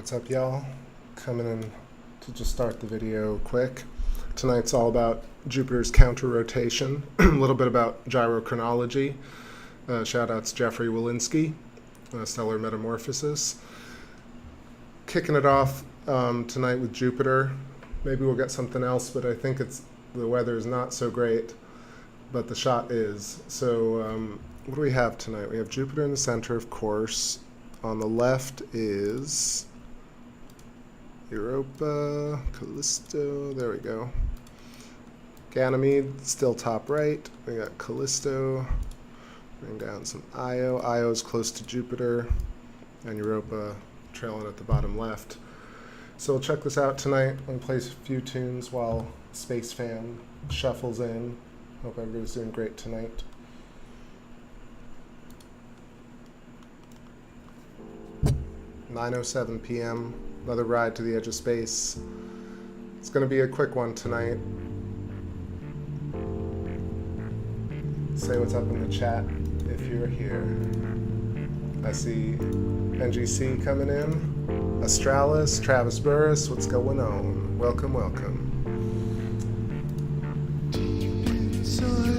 What's up, y'all? Coming in to just start the video quick. Tonight's all about Jupiter's counter rotation, a little bit about gyrochronology. Shout outs Jeffrey Walensky, stellar metamorphosis. Kicking it off tonight with Jupiter. Maybe we'll get something else, but I think the weather is not so great, but the shot is. So what do we have tonight? We have Jupiter in the center, of course. On the left is Europa, Callisto, there we go. Ganymede, still top right. We got Callisto, bring down some Io. Io is close to Jupiter, and Europa trailing at the bottom left. So we'll check this out tonight. I'm going to play a few tunes while Space Fan shuffles in. Hope everybody's doing great tonight. (9:07 p.m. Another ride to the edge of space. It's going to be a quick one tonight. Say what's up in the chat if you're here. I see NGC coming in. Astralis, Travis Burris, what's going on? Welcome, welcome. Soul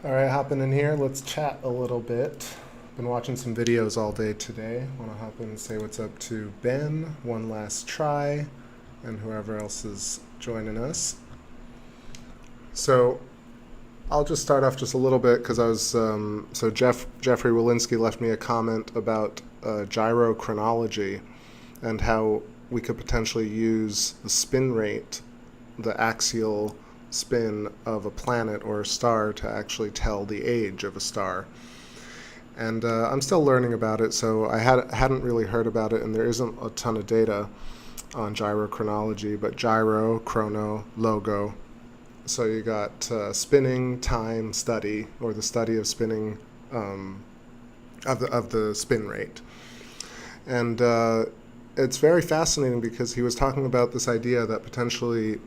All right, hopping in here, let's chat a little bit. Been watching some videos all day today. Want to hop in and say what's up to Ben, One Last Try, and whoever else is joining us. So I'll just start off just a little bit because I was, so Jeffrey Walensky left me a comment about gyrochronology and how we could potentially use the spin rate, the axial spin of a planet or a star to actually tell the age of a star. And I'm still learning about it, so I hadn't really heard about it, and there isn't a ton of data on gyrochronology, but gyro, chrono, logo. So you got spinning time study, or the study of spinning of the spin rate. And it's very fascinating because he was talking about this idea that potentially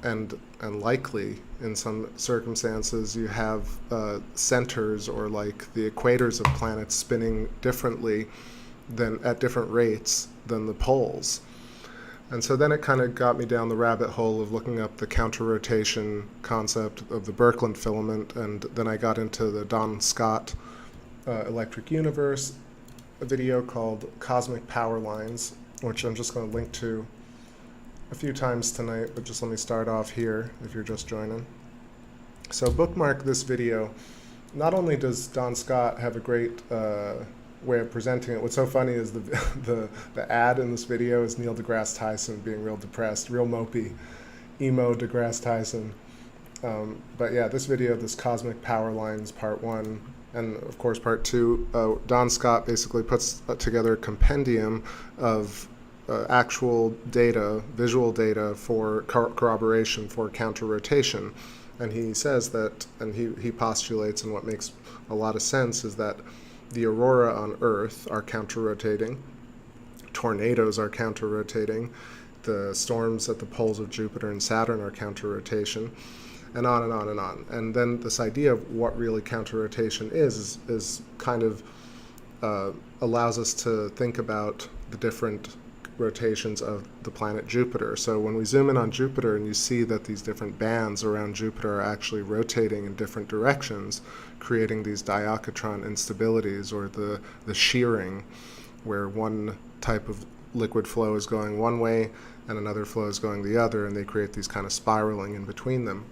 and likely in some circumstances you have centers or like the equators of planets spinning differently than at different rates than the poles. And so then it kind of got me down the rabbit hole of looking up the counter-rotation concept of the Birkeland filament, and then I got into the Don Scott Electric Universe, a video called Cosmic Power Lines, which I'm just going to link to a few times tonight, but just let me start off here if you're just joining. So bookmark this video. Not only does Don Scott have a great way of presenting it, what's so funny is the ad in this video is Neil deGrasse Tyson being real depressed, real mopey, emo deGrasse Tyson. But yeah, this video, this Cosmic Power Lines Part 1, and of course Part 2, Don Scott basically puts together a compendium of actual data, visual data for corroboration for counter-rotation. And he says that, and he postulates, and what makes a lot of sense is that the aurora on Earth are counter-rotating, tornadoes are counter-rotating, the storms at the poles of Jupiter and Saturn are counter-rotation, and on and on and on. And then this idea of what really counter-rotation is kind of allows us to think about the different rotations of the planet Jupiter. So when we zoom in on Jupiter and you see that these different bands around Jupiter are actually rotating in different directions, creating these diachotron instabilities, or the shearing, where one type of liquid flow is going one way and another flow is going the other, and they create these kind of spiraling in between them.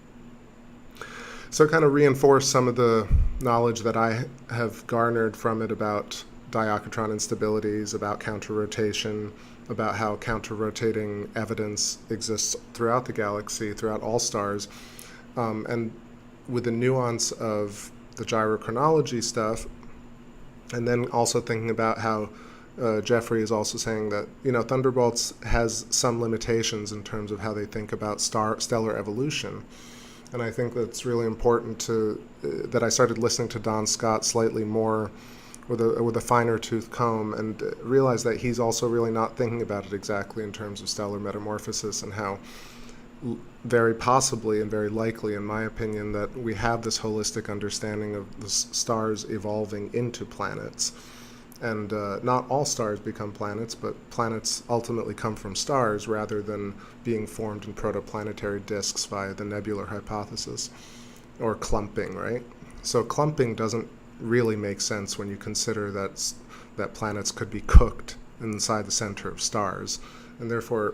So kind of reinforce some of the knowledge that I have garnered from it about diachotron instabilities, about counter-rotation, about how counter-rotating evidence exists throughout the galaxy, throughout all stars, and with the nuance of the gyrochronology stuff, and then also thinking about how Jeffrey is also saying that, you know, Thunderbolts has some limitations in terms of how they think about stellar evolution. And I think that's really important that I started listening to Don Scott slightly more with a finer tooth comb, and realize that he's also really not thinking about it exactly in terms of stellar metamorphosis, and how very possibly and very likely, in my opinion, that we have this holistic understanding of the stars evolving into planets. And not all stars become planets, but planets ultimately come from stars rather than being formed in protoplanetary disks via the nebular hypothesis, or clumping, right? So clumping doesn't really makes sense when you consider that planets could be cooked inside the center of stars, and therefore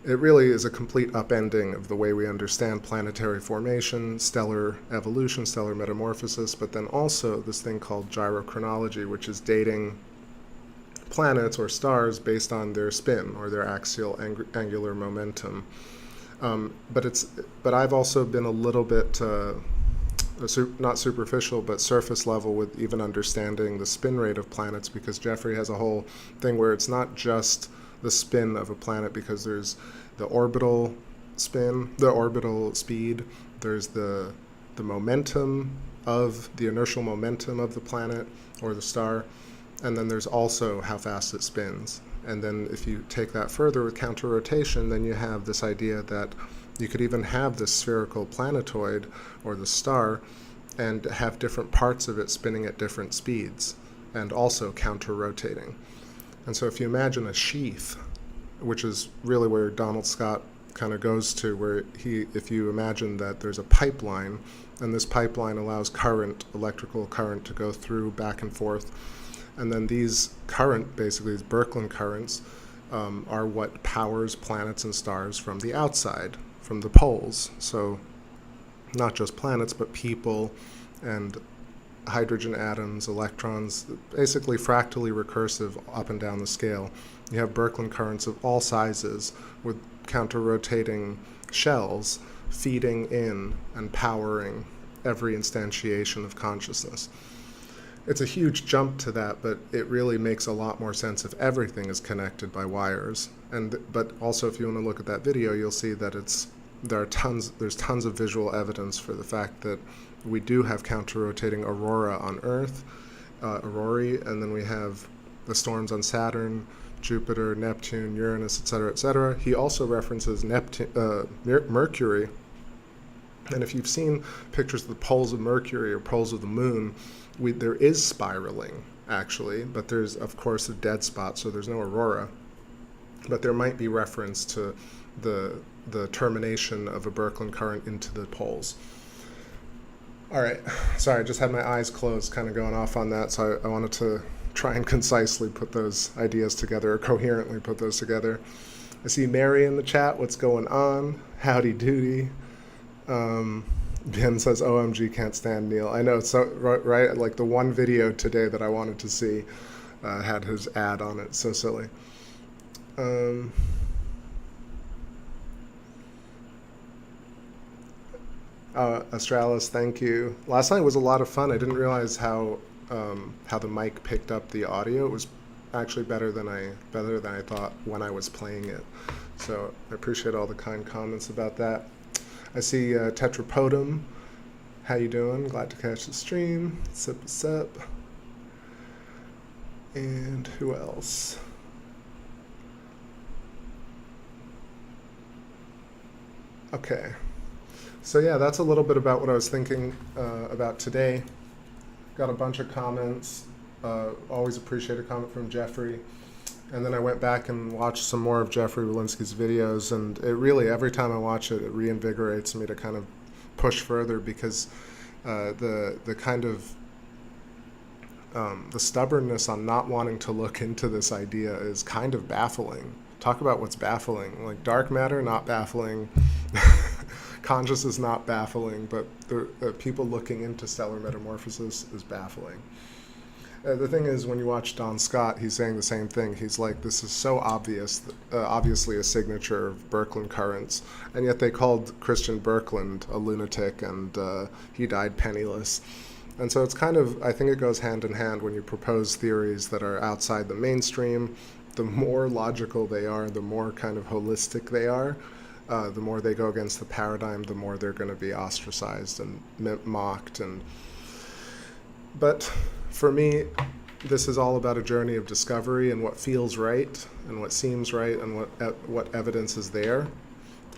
it really is a complete upending of the way we understand planetary formation, stellar evolution, stellar metamorphosis, but then also this thing called gyrochronology, which is dating planets or stars based on their spin or their axial angular momentum. But I've also been a little bit not superficial, but surface level with even understanding the spin rate of planets, because Jeffrey has a whole thing where it's not just the spin of a planet, because there's the orbital spin, the orbital speed, there's the momentum of the inertial momentum of the planet or the star, and then there's also how fast it spins. And then if you take that further with counter-rotation, then you have this idea that you could even have this spherical planetoid, or the star, and have different parts of it spinning at different speeds, and also counter-rotating. And so if you imagine a sheath, which is really where Donald Scott kind of goes to, where if you imagine that there's a pipeline, and this pipeline allows current, electrical current, to go through back and forth, and then these current, basically these Birkeland currents, are what powers planets and stars from the outside, from the poles. So not just planets, but people and hydrogen atoms, electrons, basically fractally recursive up and down the scale. You have Birkeland currents of all sizes with counter-rotating shells feeding in and powering every instantiation of consciousness. It's a huge jump to that, but it really makes a lot more sense if everything is connected by wires. But also, if you want to look at that video, you'll see that there's tons of visual evidence for the fact that we do have counter-rotating aurora on Earth, aurorae, and then we have the storms on Saturn, Jupiter, Neptune, Uranus, etc., etc. He also references Mercury. And if you've seen pictures of the poles of Mercury or poles of the Moon, there is spiraling, actually, but there's, of course, a dead spot, so there's no aurora. But there might be reference to the termination of a Birkeland current into the poles. All right, sorry, I just had my eyes closed, kind of going off on that, so I wanted to try and concisely put those ideas together, or coherently put those together. I see Mary in the chat. What's going on? Howdy doody. Ben says, OMG, can't stand Neil. I know, so right, like the one video today that I wanted to see had his ad on it. So silly. Astralis, thank you. Last night was a lot of fun. I didn't realize how the mic picked up the audio. It was actually better than I thought when I was playing it. So I appreciate all the kind comments about that. I see Tetrapodum. How you doing? Glad to catch the stream. Sip. And who else? Okay. So yeah, that's a little bit about what I was thinking about today. Got a bunch of comments. Always appreciate a comment from Jeffrey. And then I went back and watched some more of Jeffrey Walensky's videos, and it really, every time I watch it, it reinvigorates me to kind of push further, because the kind of the stubbornness on not wanting to look into this idea is kind of baffling. Talk about what's baffling. Like, dark matter, not baffling. Consciousness is not baffling, but the people looking into stellar metamorphosis is baffling. The thing is, when you watch Don Scott, he's saying the same thing. He's like, this is so obvious, obviously a signature of Birkeland currents, and yet they called Christian Birkeland a lunatic, and he died penniless. And so it's kind of, I think it goes hand in hand when you propose theories that are outside the mainstream. The more logical they are, the more kind of holistic they are, the more they go against the paradigm, the more they're going to be ostracized and mocked. But for me, this is all about a journey of discovery and what feels right and what seems right and what evidence is there.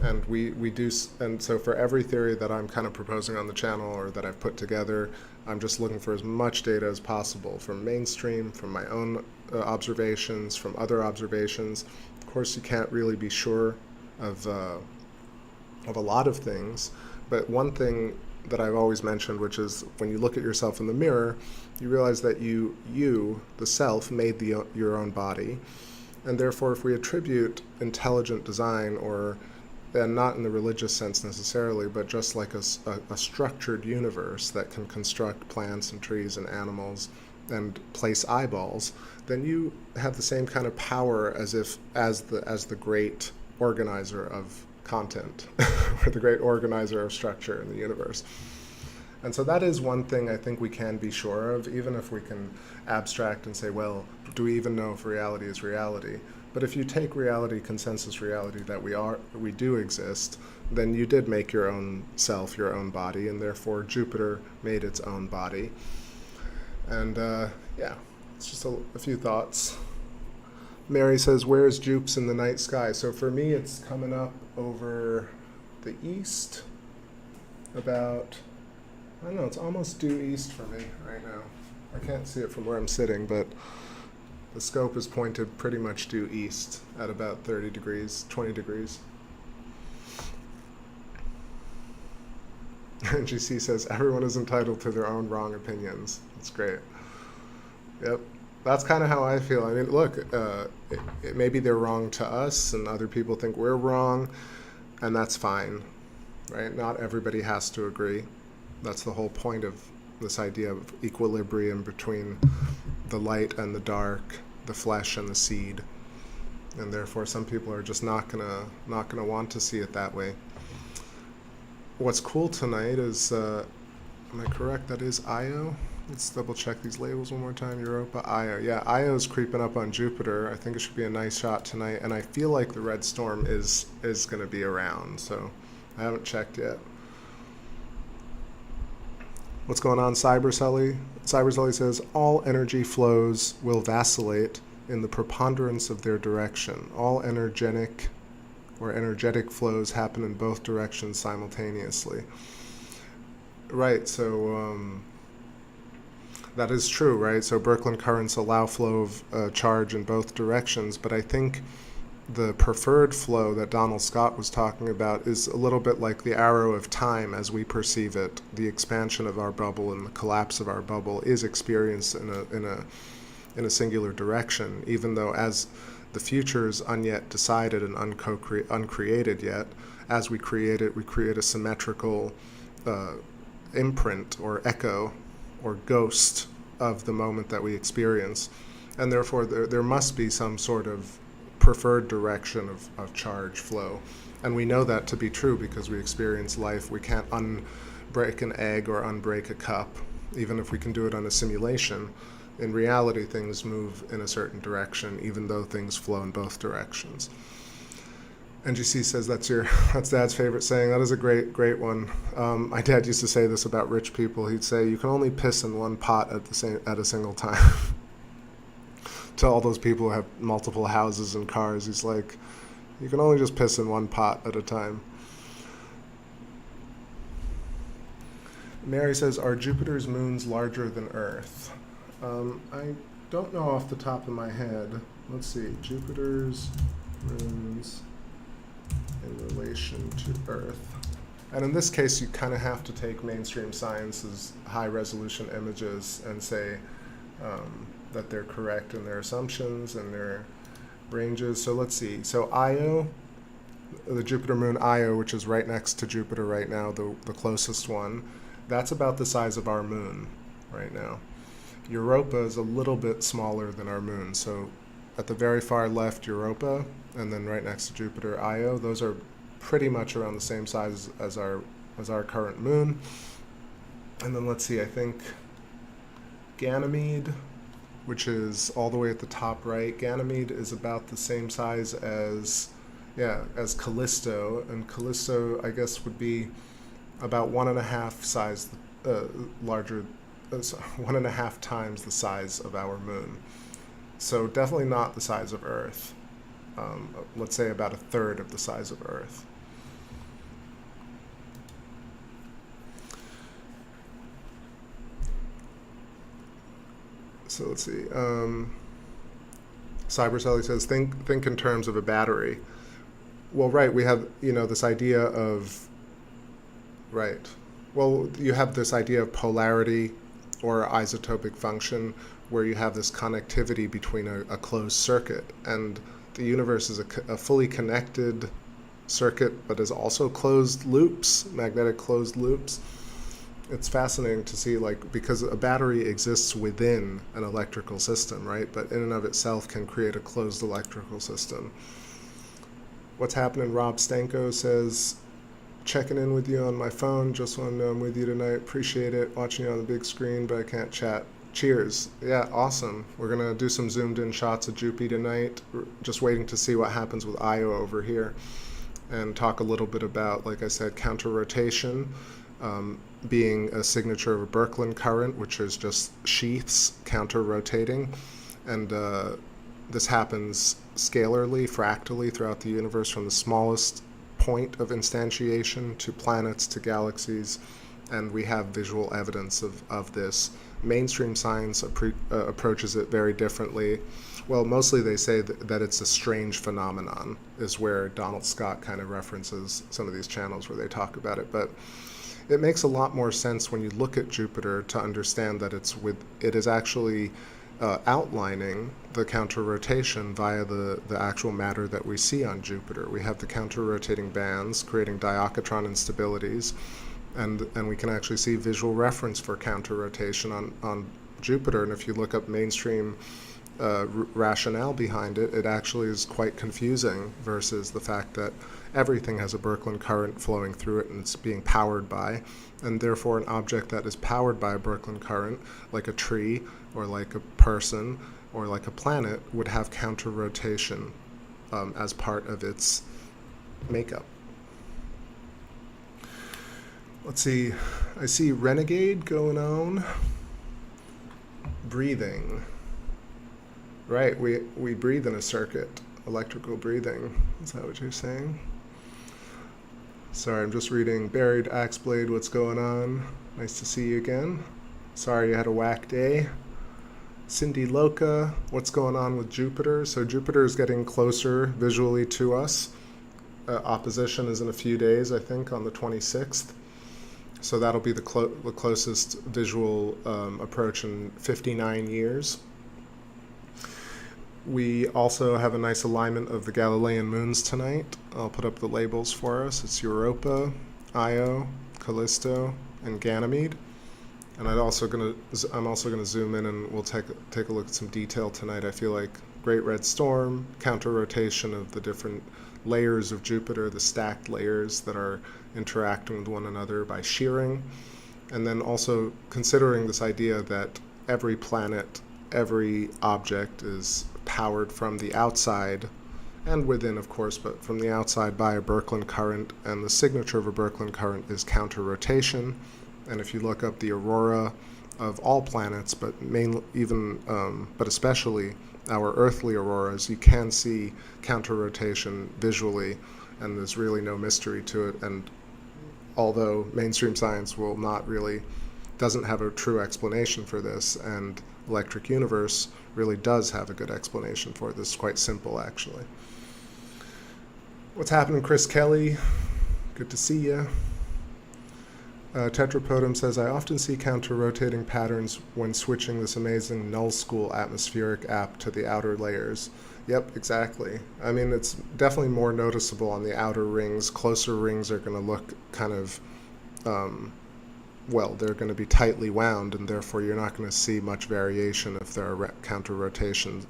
And we do, and so for every theory that I'm kind of proposing on the channel or that I've put together, I'm just looking for as much data as possible from mainstream, from my own observations, from other observations. Of course, you can't really be sure of a lot of things, but one thing that I've always mentioned, which is when you look at yourself in the mirror, you realize that you, the self, made your own body, and therefore if we attribute intelligent design, and not in the religious sense necessarily, but just like a structured universe that can construct plants and trees and animals and place eyeballs, then you have the same kind of power as the great organizer of content or the great organizer of structure in the universe. And so that is one thing I think we can be sure of, even if we can abstract and say, well, do we even know if reality is reality? But if you take reality, consensus reality, that we do exist, then you did make your own self, your own body, and therefore Jupiter made its own body. And yeah, it's just a few thoughts. Mary says, where's Jupes in the night sky? So for me, it's coming up over the east, about, I don't know, it's almost due east for me right now. I can't see it from where I'm sitting, but the scope is pointed pretty much due east at about 30 degrees, 20 degrees. NGC says, everyone is entitled to their own wrong opinions. That's great. Yep. That's kind of how I feel. I mean, look, maybe they're wrong to us and other people think we're wrong, and that's fine, right? Not everybody has to agree. That's the whole point of this idea of equilibrium between the light and the dark, the flesh and the seed. And therefore, some people are just not gonna want to see it that way. What's cool tonight is, am I correct? That is Io. Let's double check these labels one more time. Europa, Io. Yeah, Io's creeping up on Jupiter. I think it should be a nice shot tonight. And I feel like the red storm is going to be around. So I haven't checked yet. What's going on, Cyberselly? Cyberselly says, all energy flows will vacillate in the preponderance of their direction. All energetic flows happen in both directions simultaneously. Right, so that is true, right? So Birkeland currents allow flow of charge in both directions, but I think the preferred flow that Donald Scott was talking about is a little bit like the arrow of time as we perceive it. The expansion of our bubble and the collapse of our bubble is experienced in a singular direction, even though as the future is unyet decided and uncreated yet, as we create it, we create a symmetrical imprint or echo or ghost of the moment that we experience. And therefore there must be some sort of preferred direction of charge flow. And we know that to be true because we experience life. We can't unbreak an egg or unbreak a cup, even if we can do it on a simulation. In reality, things move in a certain direction, even though things flow in both directions. NGC says that's Dad's favorite saying. That is a great one. My dad used to say this about rich people. He'd say, you can only piss in one pot at a single time. To all those people who have multiple houses and cars, he's like, you can only just piss in one pot at a time. Mary says, are Jupiter's moons larger than Earth? I don't know off the top of my head. Let's see, Jupiter's moons in relation to Earth. And in this case, you kind of have to take mainstream science's high-resolution images and say that they're correct in their assumptions and their ranges. So let's see. So Io, the Jupiter moon Io, which is right next to Jupiter right now, the closest one, that's about the size of our moon right now. Europa is a little bit smaller than our moon. So at the very far left, Europa, and then right next to Jupiter, Io. Those are pretty much around the same size as our current moon. And then let's see, I think Ganymede, which is all the way at the top right. Ganymede is about the same size as Callisto, and Callisto, I guess, would be about 1.5 times the size of our moon. So definitely not the size of Earth. Let's say about a third of the size of Earth. So let's see. Cyberselly says, think in terms of a battery. Well, right, we have, this idea of, right. Well, you have this idea of polarity or isotopic function where you have this connectivity between a closed circuit. And the universe is a fully connected circuit, but is also closed loops, magnetic closed loops. It's fascinating to see, because a battery exists within an electrical system, right? But in and of itself can create a closed electrical system. What's happening? Rob Stanko says, checking in with you on my phone. Just want to know I'm with you tonight. Appreciate it. Watching you on the big screen, but I can't chat. Cheers. Yeah, awesome. We're going to do some zoomed in shots of Jupy tonight. We're just waiting to see what happens with Io over here. And talk a little bit about, like I said, counter-rotation. Being a signature of a Birkeland current, which is just sheaths counter-rotating. And this happens scalarly, fractally throughout the universe, from the smallest point of instantiation to planets to galaxies. And we have visual evidence of this. Mainstream science approaches it very differently. Well, mostly they say that it's a strange phenomenon, is where Donald Scott kind of references some of these channels where they talk about it. But it makes a lot more sense when you look at Jupiter to understand that it is actually outlining the counter-rotation via the actual matter that we see on Jupiter. We have the counter-rotating bands creating diachotron instabilities, and we can actually see visual reference for counter-rotation on Jupiter. And if you look up mainstream rationale behind it, it actually is quite confusing versus the fact that everything has a Birkeland current flowing through it and it's being powered by, and therefore an object that is powered by a Birkeland current, like a tree or like a person or like a planet, would have counter-rotation as part of its makeup. Let's see, I see Renegade going on. Breathing. Right, we breathe in a circuit. Electrical breathing. Is that what you're saying? Sorry, I'm just reading Buried Axeblade, what's going on? Nice to see you again. Sorry you had a whack day. Cindy Loca, what's going on with Jupiter? So Jupiter is getting closer visually to us. Opposition is in a few days, I think, on the 26th. So that'll be the closest visual approach in 59 years. We also have a nice alignment of the Galilean moons tonight. I'll put up the labels for us. It's Europa, Io, Callisto, and Ganymede. And I'm also gonna zoom in and we'll take a look at some detail tonight. I feel like Great Red Storm, counter-rotation of the different layers of Jupiter, the stacked layers that are interacting with one another by shearing, and then also considering this idea that every planet, every object is powered from the outside and within, of course, but from the outside by a Birkeland current, and the signature of a Birkeland current is counter-rotation. And if you look up the aurora of all planets, but especially our earthly auroras, you can see counter-rotation visually, and there's really no mystery to it. And although mainstream science doesn't have a true explanation for this, and Electric Universe really does have a good explanation for it. This is quite simple, actually. What's happening, Chris Kelly? Good to see you. Tetrapodum says, I often see counter-rotating patterns when switching this amazing null school atmospheric app to the outer layers. Yep, exactly. I mean, it's definitely more noticeable on the outer rings. Closer rings are going to look kind of, they're going to be tightly wound, and therefore you're not going to see much variation if there are counter-rotating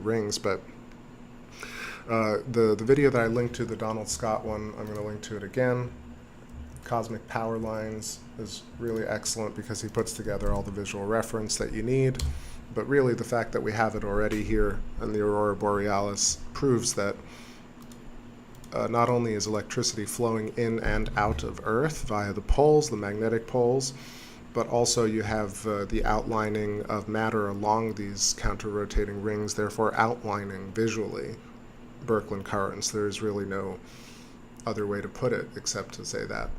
rings. But the video that I linked to, the Donald Scott one, I'm going to link to it again. Cosmic Power Lines is really excellent because he puts together all the visual reference that you need. But really the fact that we have it already here in the Aurora Borealis proves that not only is electricity flowing in and out of Earth via the poles, the magnetic poles, but also you have the outlining of matter along these counter-rotating rings, therefore outlining visually Birkeland currents. There's really no other way to put it except to say that.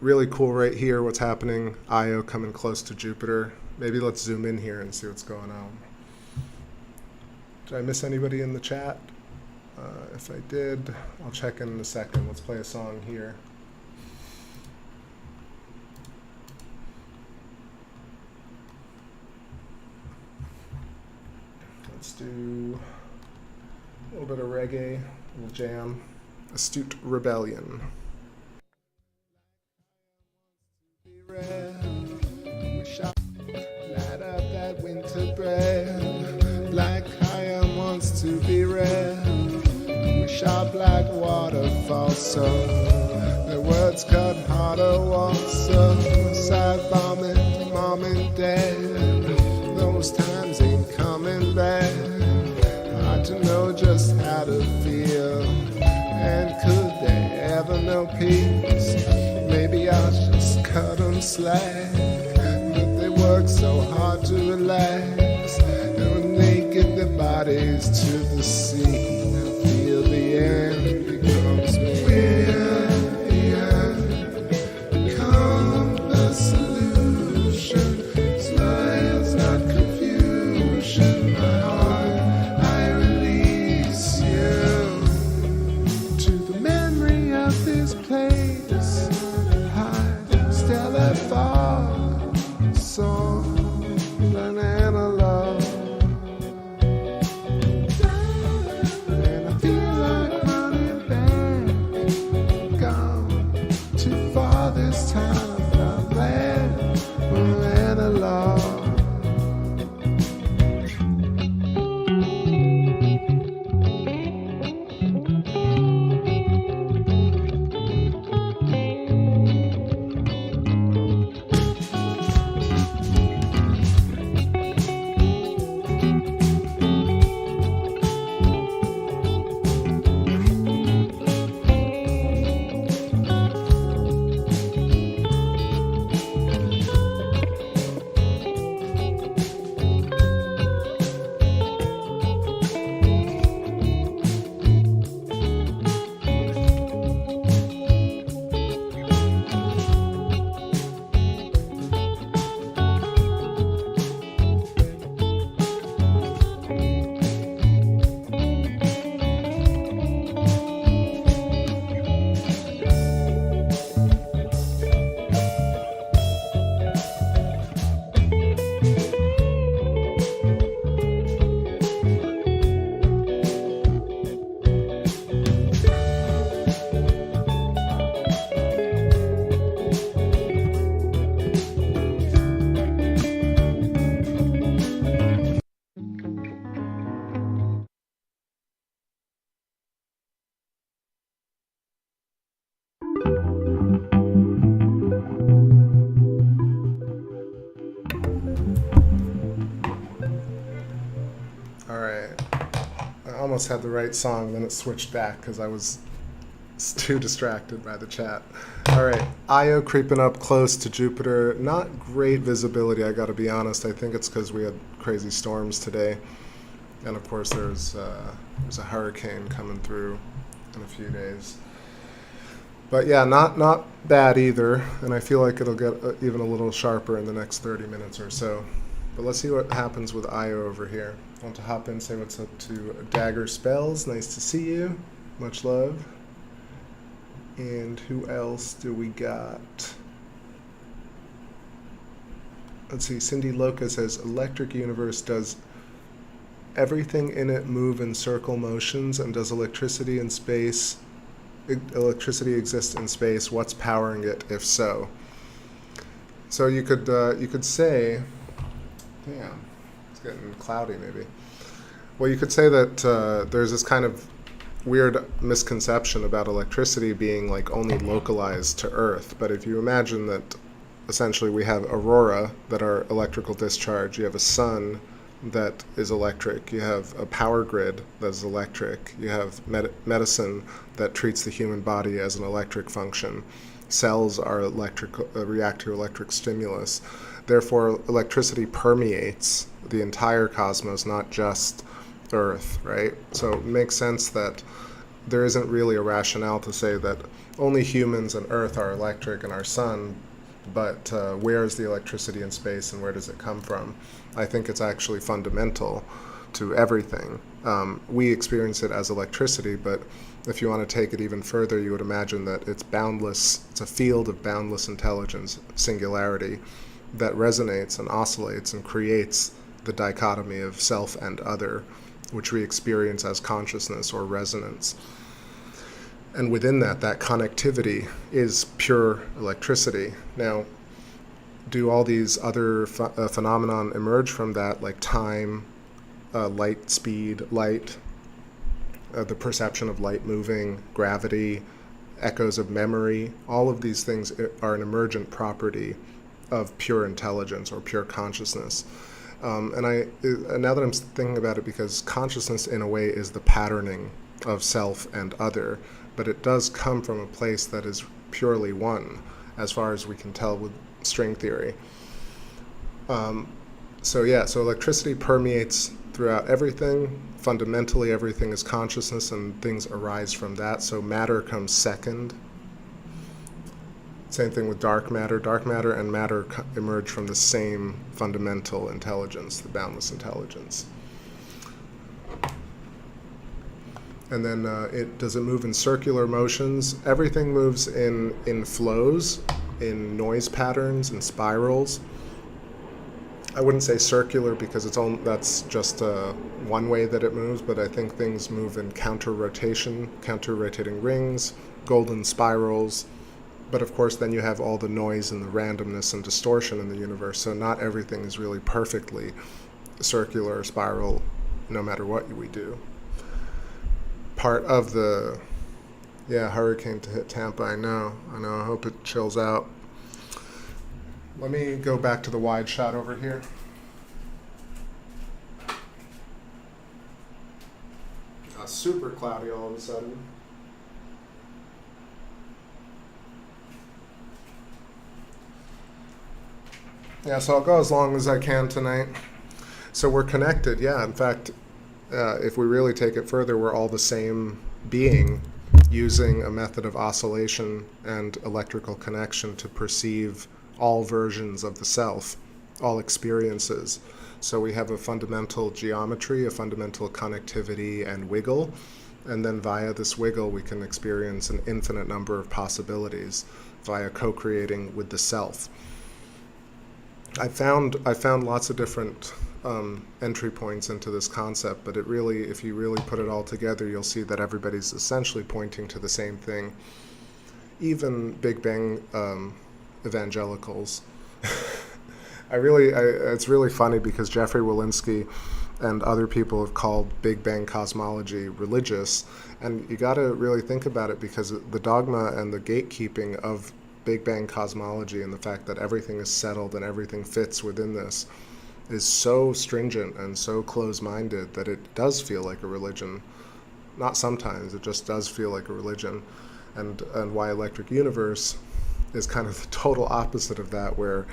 Really cool right here what's happening. Io coming close to Jupiter. Maybe let's zoom in here and see what's going on. Did I miss anybody in the chat? If I did, I'll check in a second. Let's play a song here. Let's do a little bit of reggae, a little jam. Astute Rebellion. Light up that winter bread, black iron wants to be red. We sharp like waterfalls, so the words cut harder walls, so side bombing, mom and dad. Those times ain't coming back. Hard to know just how to feel, and could they ever know peace? Maybe I'll just cut them slack. But they work so hard to relax, and when they get their bodies to the sea, I feel the end becomes me. We're the end, become the solution. Smiles, not confusion. My heart, I release you to the memory of this place. almost had the right song, then it switched back because I was too distracted by the chat. All right, Io creeping up close to Jupiter. Not great visibility, I got to be honest. I think it's because we had crazy storms today. And of course there's a hurricane coming through in a few days. But yeah, not bad either, and I feel like it'll get even a little sharper in the next 30 minutes or so. But let's see what happens with Io over here. I want to hop in and say what's up to Dagger Spells. Nice to see you. Much love. And who else do we got? Let's see, Cindy Loca says, Electric Universe, does everything in it move in circle motions, and does electricity exist in space? What's powering it, if so? So you could say, damn, it's getting cloudy maybe. Well, you could say that there's this kind of weird misconception about electricity being like only localized to Earth. But if you imagine that essentially we have aurora that are electrical discharge, you have a sun that is electric, you have a power grid that is electric, you have medicine that treats the human body as an electric function, cells are electric, react to electric stimulus. Therefore, electricity permeates the entire cosmos, not just Earth, right? So it makes sense that there isn't really a rationale to say that only humans and Earth are electric and our sun, but where is the electricity in space and where does it come from? I think it's actually fundamental to everything. We experience it as electricity, but if you want to take it even further, you would imagine that it's boundless, it's a field of boundless intelligence, singularity, that resonates and oscillates and creates the dichotomy of self and other, which we experience as consciousness or resonance. And within that connectivity is pure electricity. Now, do all these other phenomenon emerge from that, like time, light speed, light, the perception of light moving, gravity, echoes of memory? All of these things are an emergent property of pure intelligence or pure consciousness. And now that I'm thinking about it, because consciousness in a way is the patterning of self and other, but it does come from a place that is purely one, as far as we can tell with string theory. So electricity permeates throughout everything. Fundamentally, everything is consciousness, and things arise from that. So matter comes second. Same thing with dark matter. Dark matter and matter emerge from the same fundamental intelligence, the boundless intelligence. And then does it move in circular motions? Everything moves in flows, in noise patterns, in spirals. I wouldn't say circular because that's just one way that it moves, but I think things move in counter-rotation, counter-rotating rings, golden spirals. But of course, then you have all the noise and the randomness and distortion in the universe, so not everything is really perfectly circular or spiral, no matter what we do. Part of the, hurricane to hit Tampa, I know, I hope it chills out. Let me go back to the wide shot over here. Super cloudy all of a sudden. Yeah, so I'll go as long as I can tonight. So we're connected, in fact, if we really take it further, we're all the same being using a method of oscillation and electrical connection to perceive all versions of the self, all experiences. So we have a fundamental geometry, a fundamental connectivity and wiggle, and then via this wiggle we can experience an infinite number of possibilities via co-creating with the self. I found lots of different entry points into this concept, but it really, if you really put it all together, you'll see that everybody's essentially pointing to the same thing. Even Big Bang evangelicals. It's really funny because Jeffrey Walensky and other people have called Big Bang cosmology religious, and you got to really think about it, because the dogma and the gatekeeping of Big Bang cosmology and the fact that everything is settled and everything fits within this is so stringent and so close-minded that it does feel like a religion. Not sometimes, it just does feel like a religion. And why Electric Universe is kind of the total opposite of that, where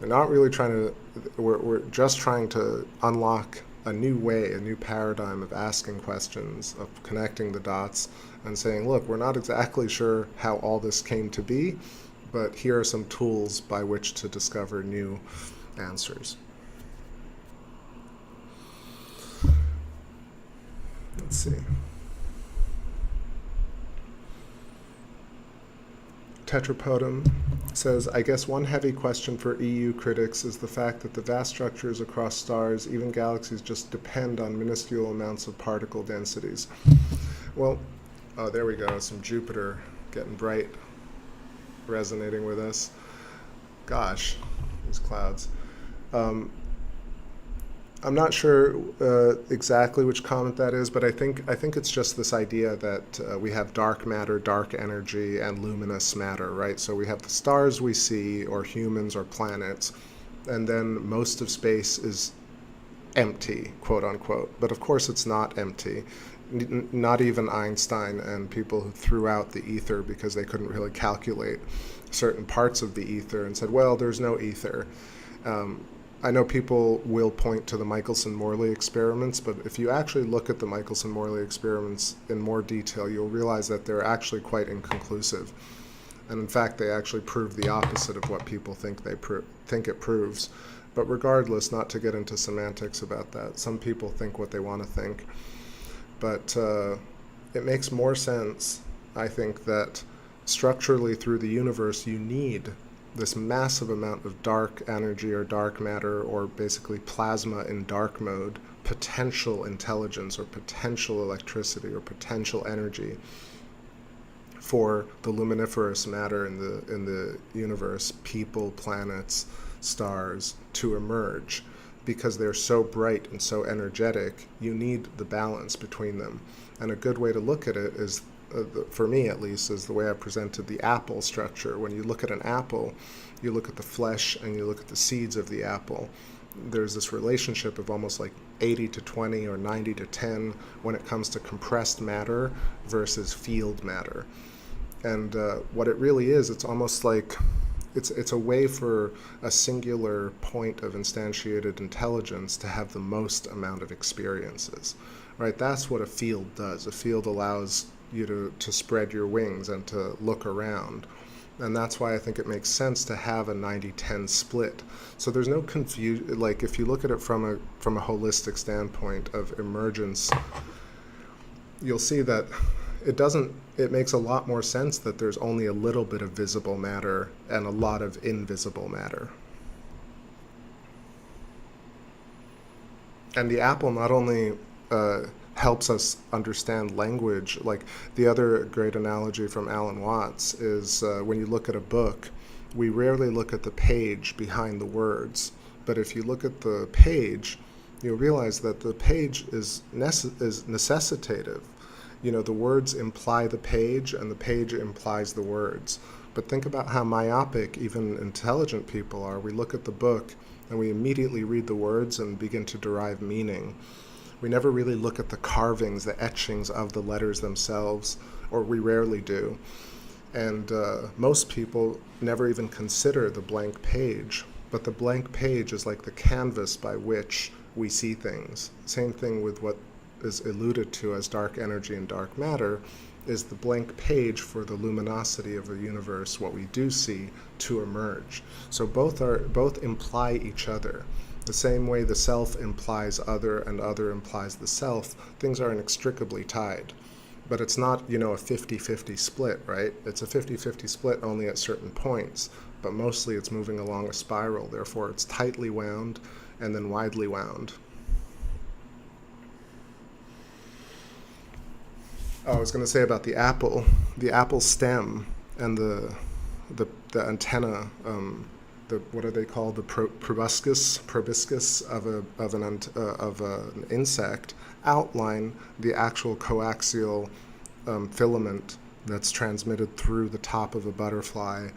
we're not really trying to, we're just trying to unlock a new way, a new paradigm of asking questions, of connecting the dots, and saying, look, we're not exactly sure how all this came to be, but here are some tools by which to discover new answers. Let's see. Tetrapodum says, I guess one heavy question for EU critics is the fact that the vast structures across stars, even galaxies, just depend on minuscule amounts of particle densities. Well, oh, there we go, some Jupiter getting bright, resonating with us. Gosh, these clouds. I'm not sure exactly which comment that is, but I think it's just this idea that we have dark matter, dark energy, and luminous matter, right? So we have the stars we see, or humans, or planets, and then most of space is empty, quote unquote. But of course it's not empty. Not even Einstein and people who threw out the ether because they couldn't really calculate certain parts of the ether and said, well, there's no ether. I know people will point to the Michelson-Morley experiments, but if you actually look at the Michelson-Morley experiments in more detail, you'll realize that they're actually quite inconclusive. And in fact, they actually prove the opposite of what people think it proves. But regardless, not to get into semantics about that, some people think what they want to think. But it makes more sense, I think, that structurally through the universe you need this massive amount of dark energy or dark matter, or basically plasma in dark mode, potential intelligence or potential electricity or potential energy for the luminiferous matter in the universe, people, planets, stars, to emerge. Because they're so bright and so energetic, you need the balance between them. And a good way to look at it is, for me at least, is the way I presented the apple structure. When you look at an apple, you look at the flesh and you look at the seeds of the apple. There's this relationship of almost like 80 to 20 or 90 to 10 when it comes to compressed matter versus field matter. And what it really is, it's almost like it's a way for a singular point of instantiated intelligence to have the most amount of experiences, right? That's what a field does. A field allows you to spread your wings and to look around. And that's why I think it makes sense to have a 90-10 split. So there's no confusion. Like if you look at it from a holistic standpoint of emergence, you'll see that it makes a lot more sense that there's only a little bit of visible matter and a lot of invisible matter. And the apple not only helps us understand language, like the other great analogy from Alan Watts is when you look at a book, we rarely look at the page behind the words. But if you look at the page, you'll realize that the page is necessitative. You know, the words imply the page, and the page implies the words. But think about how myopic even intelligent people are. We look at the book, and we immediately read the words and begin to derive meaning. We never really look at the carvings, the etchings of the letters themselves, or we rarely do. And most people never even consider the blank page. But the blank page is like the canvas by which we see things. Same thing with what is alluded to as dark energy and dark matter, is the blank page for the luminosity of the universe, what we do see, to emerge. So both imply each other. The same way the self implies other and other implies the self, things are inextricably tied. But it's not, a 50-50 split, right? It's a 50-50 split only at certain points, but mostly it's moving along a spiral. Therefore, it's tightly wound and then widely wound. Oh, I was going to say about the apple stem and the antenna, what are they called? The proboscis of an insect outline the actual coaxial filament that's transmitted through the top of a butterfly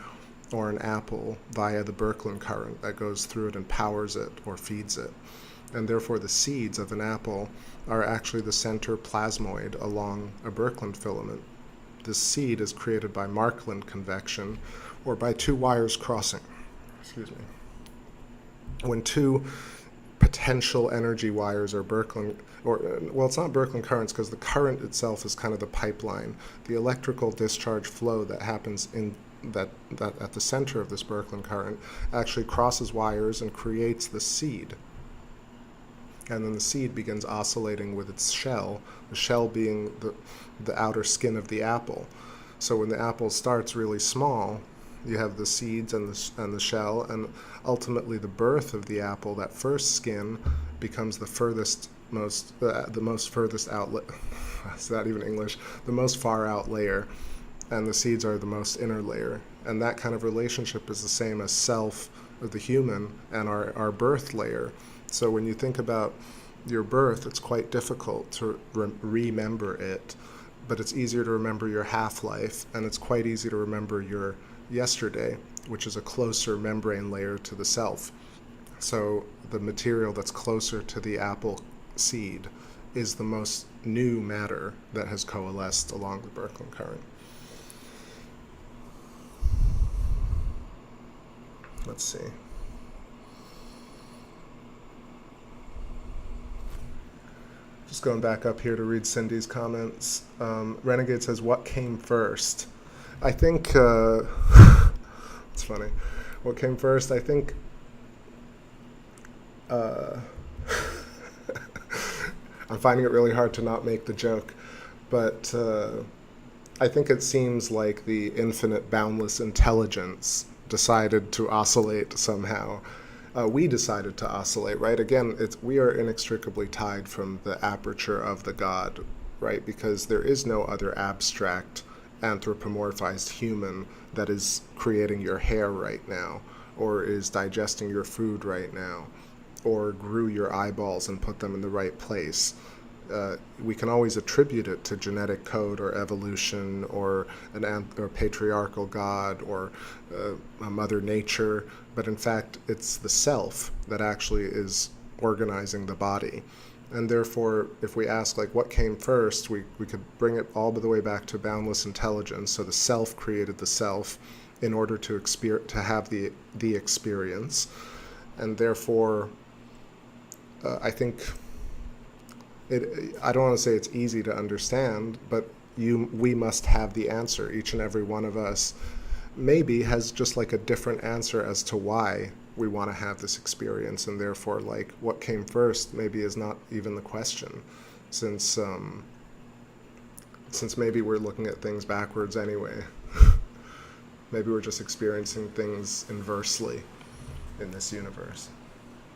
or an apple via the Birkeland current that goes through it and powers it or feeds it. and therefore the seeds of an apple are actually the center plasmoid along a Birkeland filament. This seed is created by Markland convection, or by two wires crossing. Excuse me. When two potential energy wires are Birkeland, well, it's not Birkeland currents because the current itself is kind of the pipeline. The electrical discharge flow that happens in that at the center of this Birkeland current actually crosses wires and creates the seed. And then the seed begins oscillating with its shell, the shell being the outer skin of the apple. So when the apple starts really small, you have the seeds and the shell, and ultimately the birth of the apple, that first skin, becomes the most furthest outlet. Is that even English? The most far out layer, and the seeds are the most inner layer. And that kind of relationship is the same as self of the human and our birth layer. So when you think about your birth, it's quite difficult to remember it, but it's easier to remember your half-life, and it's quite easy to remember your yesterday, which is a closer membrane layer to the self. So the material that's closer to the apple seed is the most new matter that has coalesced along the Birkeland current. Let's see. Just going back up here to read Cindy's comments. Renegade says, what came first? I think, it's funny. What came first? I think, I'm finding it really hard to not make the joke, but I think it seems like the infinite boundless intelligence decided to oscillate somehow. We decided to oscillate, right? Again, we are inextricably tied from the aperture of the God, right? Because there is no other abstract anthropomorphized human that is creating your hair right now, or is digesting your food right now, or grew your eyeballs and put them in the right place. We can always attribute it to genetic code or evolution or or patriarchal God or a Mother Nature, but in fact it's the self that actually is organizing the body. And therefore, if we ask like what came first, we could bring it all the way back to boundless intelligence. So the self created the self in order to have the experience, and therefore I think I don't want to say it's easy to understand, but we must have the answer. Each and every one of us maybe has just like a different answer as to why we want to have this experience, and therefore like what came first maybe is not even the question, since maybe we're looking at things backwards anyway. Maybe we're just experiencing things inversely in this universe.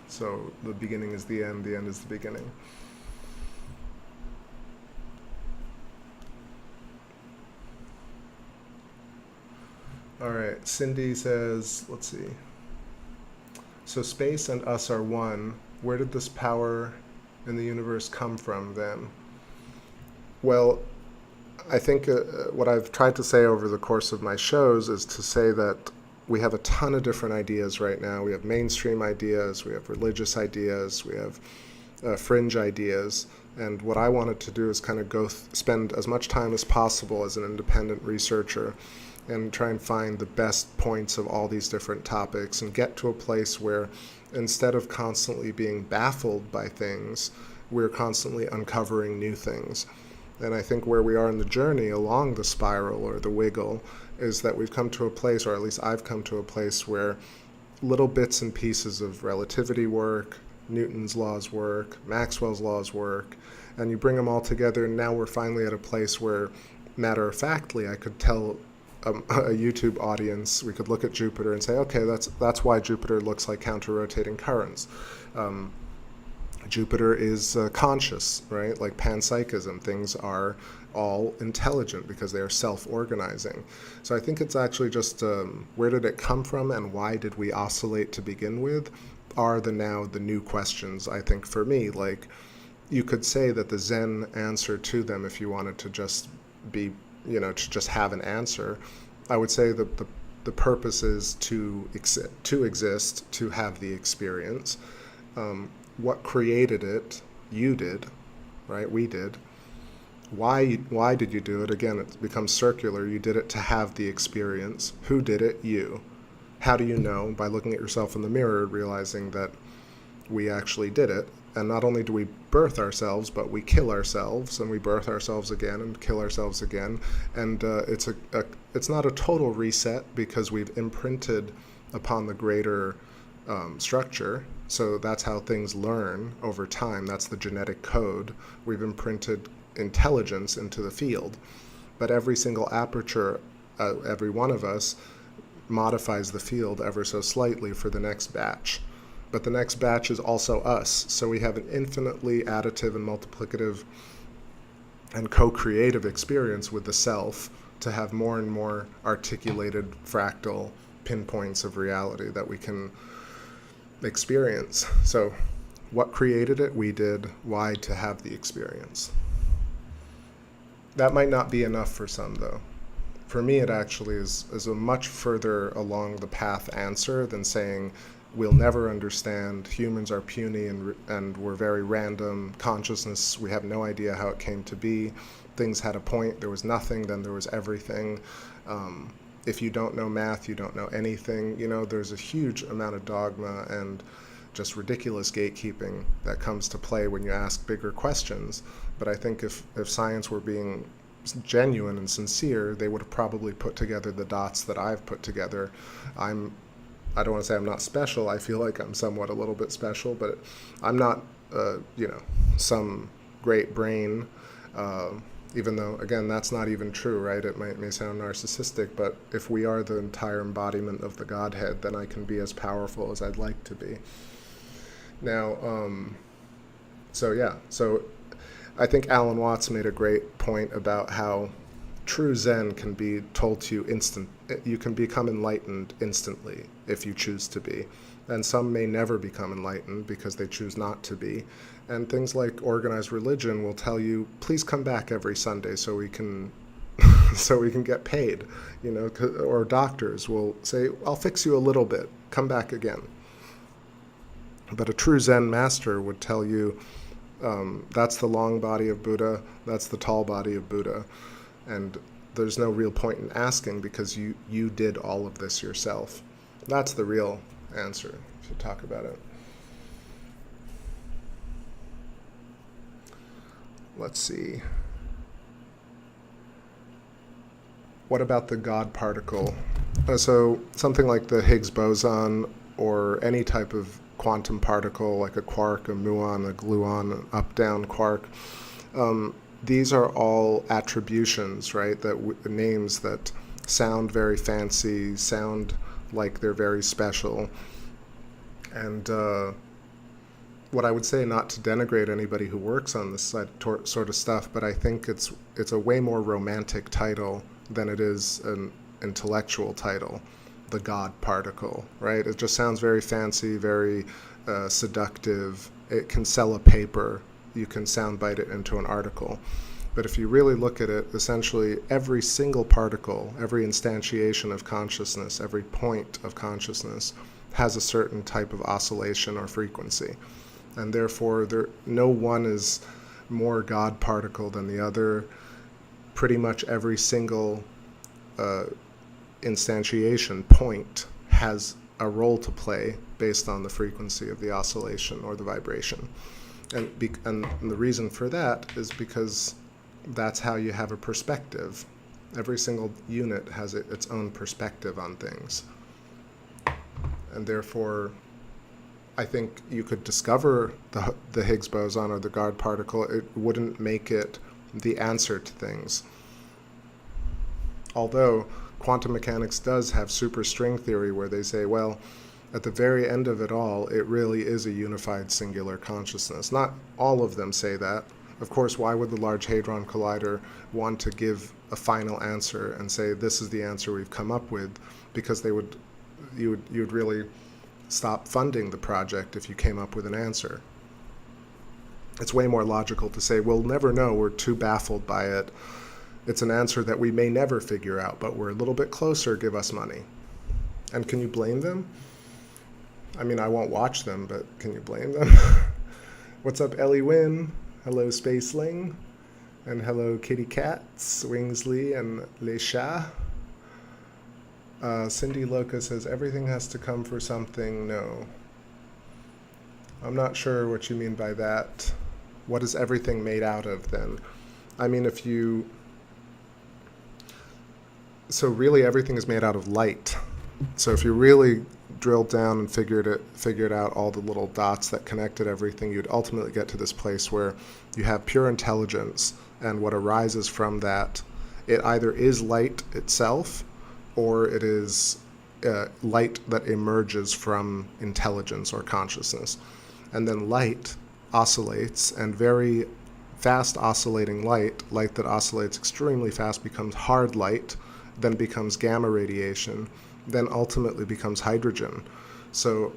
So the beginning is the end is the beginning. All right, Cindy says, let's see. So space and us are one. Where did this power in the universe come from then? Well, I think what I've tried to say over the course of my shows is to say that we have a ton of different ideas right now. We have mainstream ideas, we have religious ideas, we have fringe ideas. And what I wanted to do is kind of spend as much time as possible as an independent researcher and try and find the best points of all these different topics and get to a place where instead of constantly being baffled by things, we're constantly uncovering new things. And I think where we are in the journey along the spiral or the wiggle is that we've come to a place, or at least I've come to a place, where little bits and pieces of relativity work, Newton's laws work, Maxwell's laws work, and you bring them all together, and now we're finally at a place where, matter-of-factly, I could tell a YouTube audience, we could look at Jupiter and say, okay, that's why Jupiter looks like counter-rotating currents. Jupiter is conscious, right? Like panpsychism, things are all intelligent because they are self-organizing. So I think it's actually just where did it come from and why did we oscillate to begin with are the new questions, I think, for me. Like, you could say that the Zen answer to them, if you wanted to just be, to just have an answer, I would say that the purpose is to exist, to have the experience. what created it? You did, right? We did. Why did you do it? Again, it becomes circular. You did it to have the experience. Who did it? You. How do you know? By looking at yourself in the mirror, realizing that we actually did it. And not only do we birth ourselves, but we kill ourselves, and we birth ourselves again and kill ourselves again. And it's not a total reset, because we've imprinted upon the greater structure. So that's how things learn over time. That's the genetic code. We've imprinted intelligence into the field. But every single aperture, every one of us, modifies the field ever so slightly for the next batch. But the next batch is also us. So we have an infinitely additive and multiplicative and co-creative experience with the self, to have more and more articulated fractal pinpoints of reality that we can experience. So what created it? We did. Why? To have the experience. That might not be enough for some, though. For me, it actually is a much further along the path answer than saying we'll never understand, humans are puny and we're very random, consciousness, we have no idea how it came to be, things had a point, there was nothing, then there was everything. If you don't know math, you don't know anything. You know, there's a huge amount of dogma and just ridiculous gatekeeping that comes to play when you ask bigger questions. But I think if science were being genuine and sincere, they would have probably put together the dots that I've put together. I don't want to say I'm not special. I feel like I'm somewhat a little bit special, but I'm not, some great brain, even though, again, that's not even true, right? It may sound narcissistic, but if we are the entire embodiment of the Godhead, then I can be as powerful as I'd like to be. Now, so I think Alan Watts made a great point about how true Zen can be told to you you can become enlightened instantly if you choose to be. And some may never become enlightened because they choose not to be. And things like organized religion will tell you, please come back every Sunday so we can get paid, or doctors will say, I'll fix you a little bit, come back again. But a true Zen master would tell you, that's the long body of Buddha, that's the tall body of Buddha. And there's no real point in asking because you did all of this yourself. That's the real answer, if you talk about it. Let's see. What about the God particle? So something like the Higgs boson or any type of quantum particle, like a quark, a muon, a gluon, an up-down quark, these are all attributions, right? Names that sound very fancy, sound like they're very special. And what I would say, not to denigrate anybody who works on this sort of stuff, but I think it's a way more romantic title than it is an intellectual title, the God particle, right? It just sounds very fancy, very seductive. It can sell a paper. You can soundbite it into an article. But if you really look at it, essentially every single particle, every instantiation of consciousness, every point of consciousness has a certain type of oscillation or frequency. And therefore, no one is more God particle than the other. Pretty much every single instantiation point has a role to play based on the frequency of the oscillation or the vibration. And the reason for that is because that's how you have a perspective. Every single unit has its own perspective on things. And therefore, I think you could discover the Higgs boson or the God particle. It wouldn't make it the answer to things. Although quantum mechanics does have superstring theory where they say, well, at the very end of it all, it really is a unified singular consciousness. Not all of them say that. Of course, why would the Large Hadron Collider want to give a final answer and say, this is the answer we've come up with? Because you'd really stop funding the project if you came up with an answer. It's way more logical to say, we'll never know, we're too baffled by it. It's an answer that we may never figure out, but we're a little bit closer, give us money. And can you blame them? I mean, I won't watch them, but can you blame them? What's up, Ellie Wynn? Hello, Spaceling. And hello, Kitty Cats, Wingsley, and Les Chats. Cindy Loca says, everything has to come for something. No. I'm not sure what you mean by that. What is everything made out of, then? I mean, if you... So really, everything is made out of light. So if you really drilled down and figured out all the little dots that connected everything, you'd ultimately get to this place where you have pure intelligence, and what arises from that, it either is light itself, or it is light that emerges from intelligence or consciousness. And then light oscillates, and very fast oscillating light that oscillates extremely fast, becomes hard light, then becomes gamma radiation, then ultimately becomes hydrogen, so,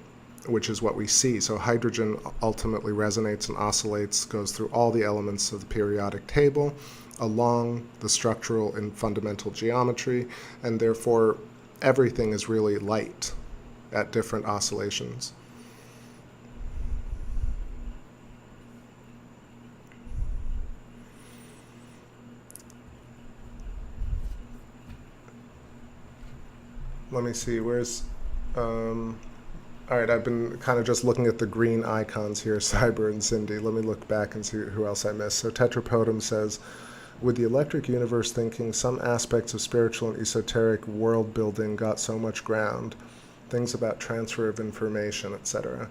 which is what we see. So hydrogen ultimately resonates and oscillates, goes through all the elements of the periodic table, along the structural and fundamental geometry, and therefore everything is really light at different oscillations. Let me see, where's, all right, I've been kind of just looking at the green icons here, Cyber and Cindy. Let me look back and see who else I missed. So Tetrapodum says, with the electric universe thinking, some aspects of spiritual and esoteric world building got so much ground. Things about transfer of information, etc.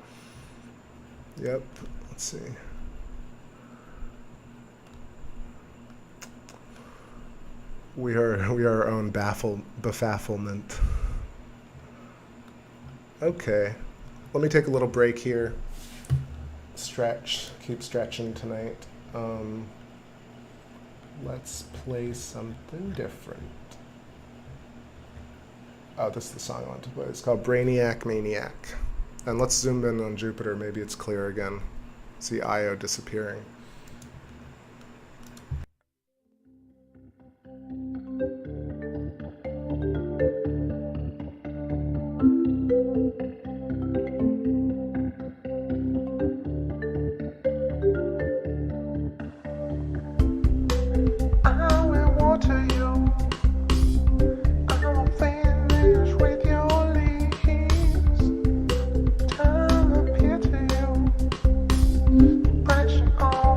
Yep, let's see. We are our own befuddlement. Okay, let me take a little break here. Stretch, keep stretching tonight. Let's play something different. Oh, this is the song I want to play. It's called Brainiac Maniac. And let's zoom in on Jupiter. Maybe it's clear again. See Io disappearing. Oh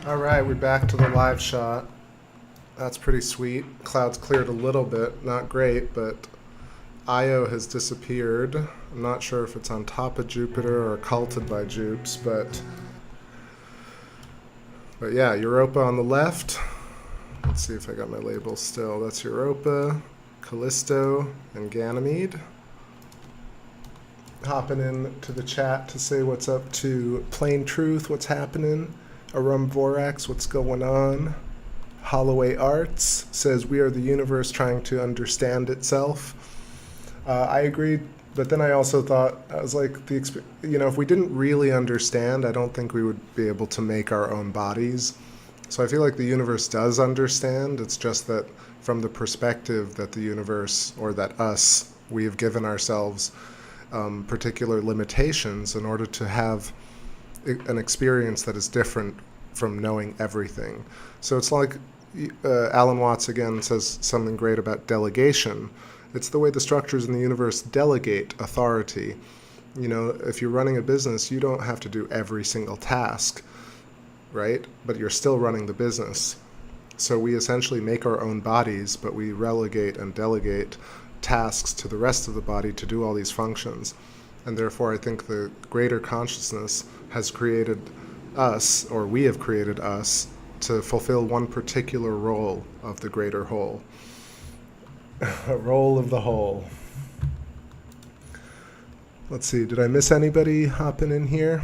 Alright, we're back to the live shot. That's pretty sweet. Cloud's cleared a little bit, not great, but Io has disappeared. I'm not sure if it's on top of Jupiter or occulted by Jupes, but yeah, Europa on the left. Let's see if I got my labels still. That's Europa, Callisto, and Ganymede. Hopping in to the chat to say what's up to Plain Truth, what's happening. Arum Vorax, what's going on? Holloway Arts says we are the universe trying to understand itself. I agreed, but then I also thought, I was like, if we didn't really understand, I don't think we would be able to make our own bodies. So I feel like the universe does understand. It's just that from the perspective that the universe, or that us, we have given ourselves particular limitations in order to have an experience that is different from knowing everything. So it's like Alan Watts again says something great about delegation. It's the way the structures in the universe delegate authority. You know, if you're running a business, you don't have to do every single task, right? But you're still running the business. So we essentially make our own bodies, but we relegate and delegate tasks to the rest of the body to do all these functions. And therefore, I think the greater consciousness has created us, or we have created us, to fulfill one particular role of the greater whole. A role of the whole. Let's see, did I miss anybody hopping in here?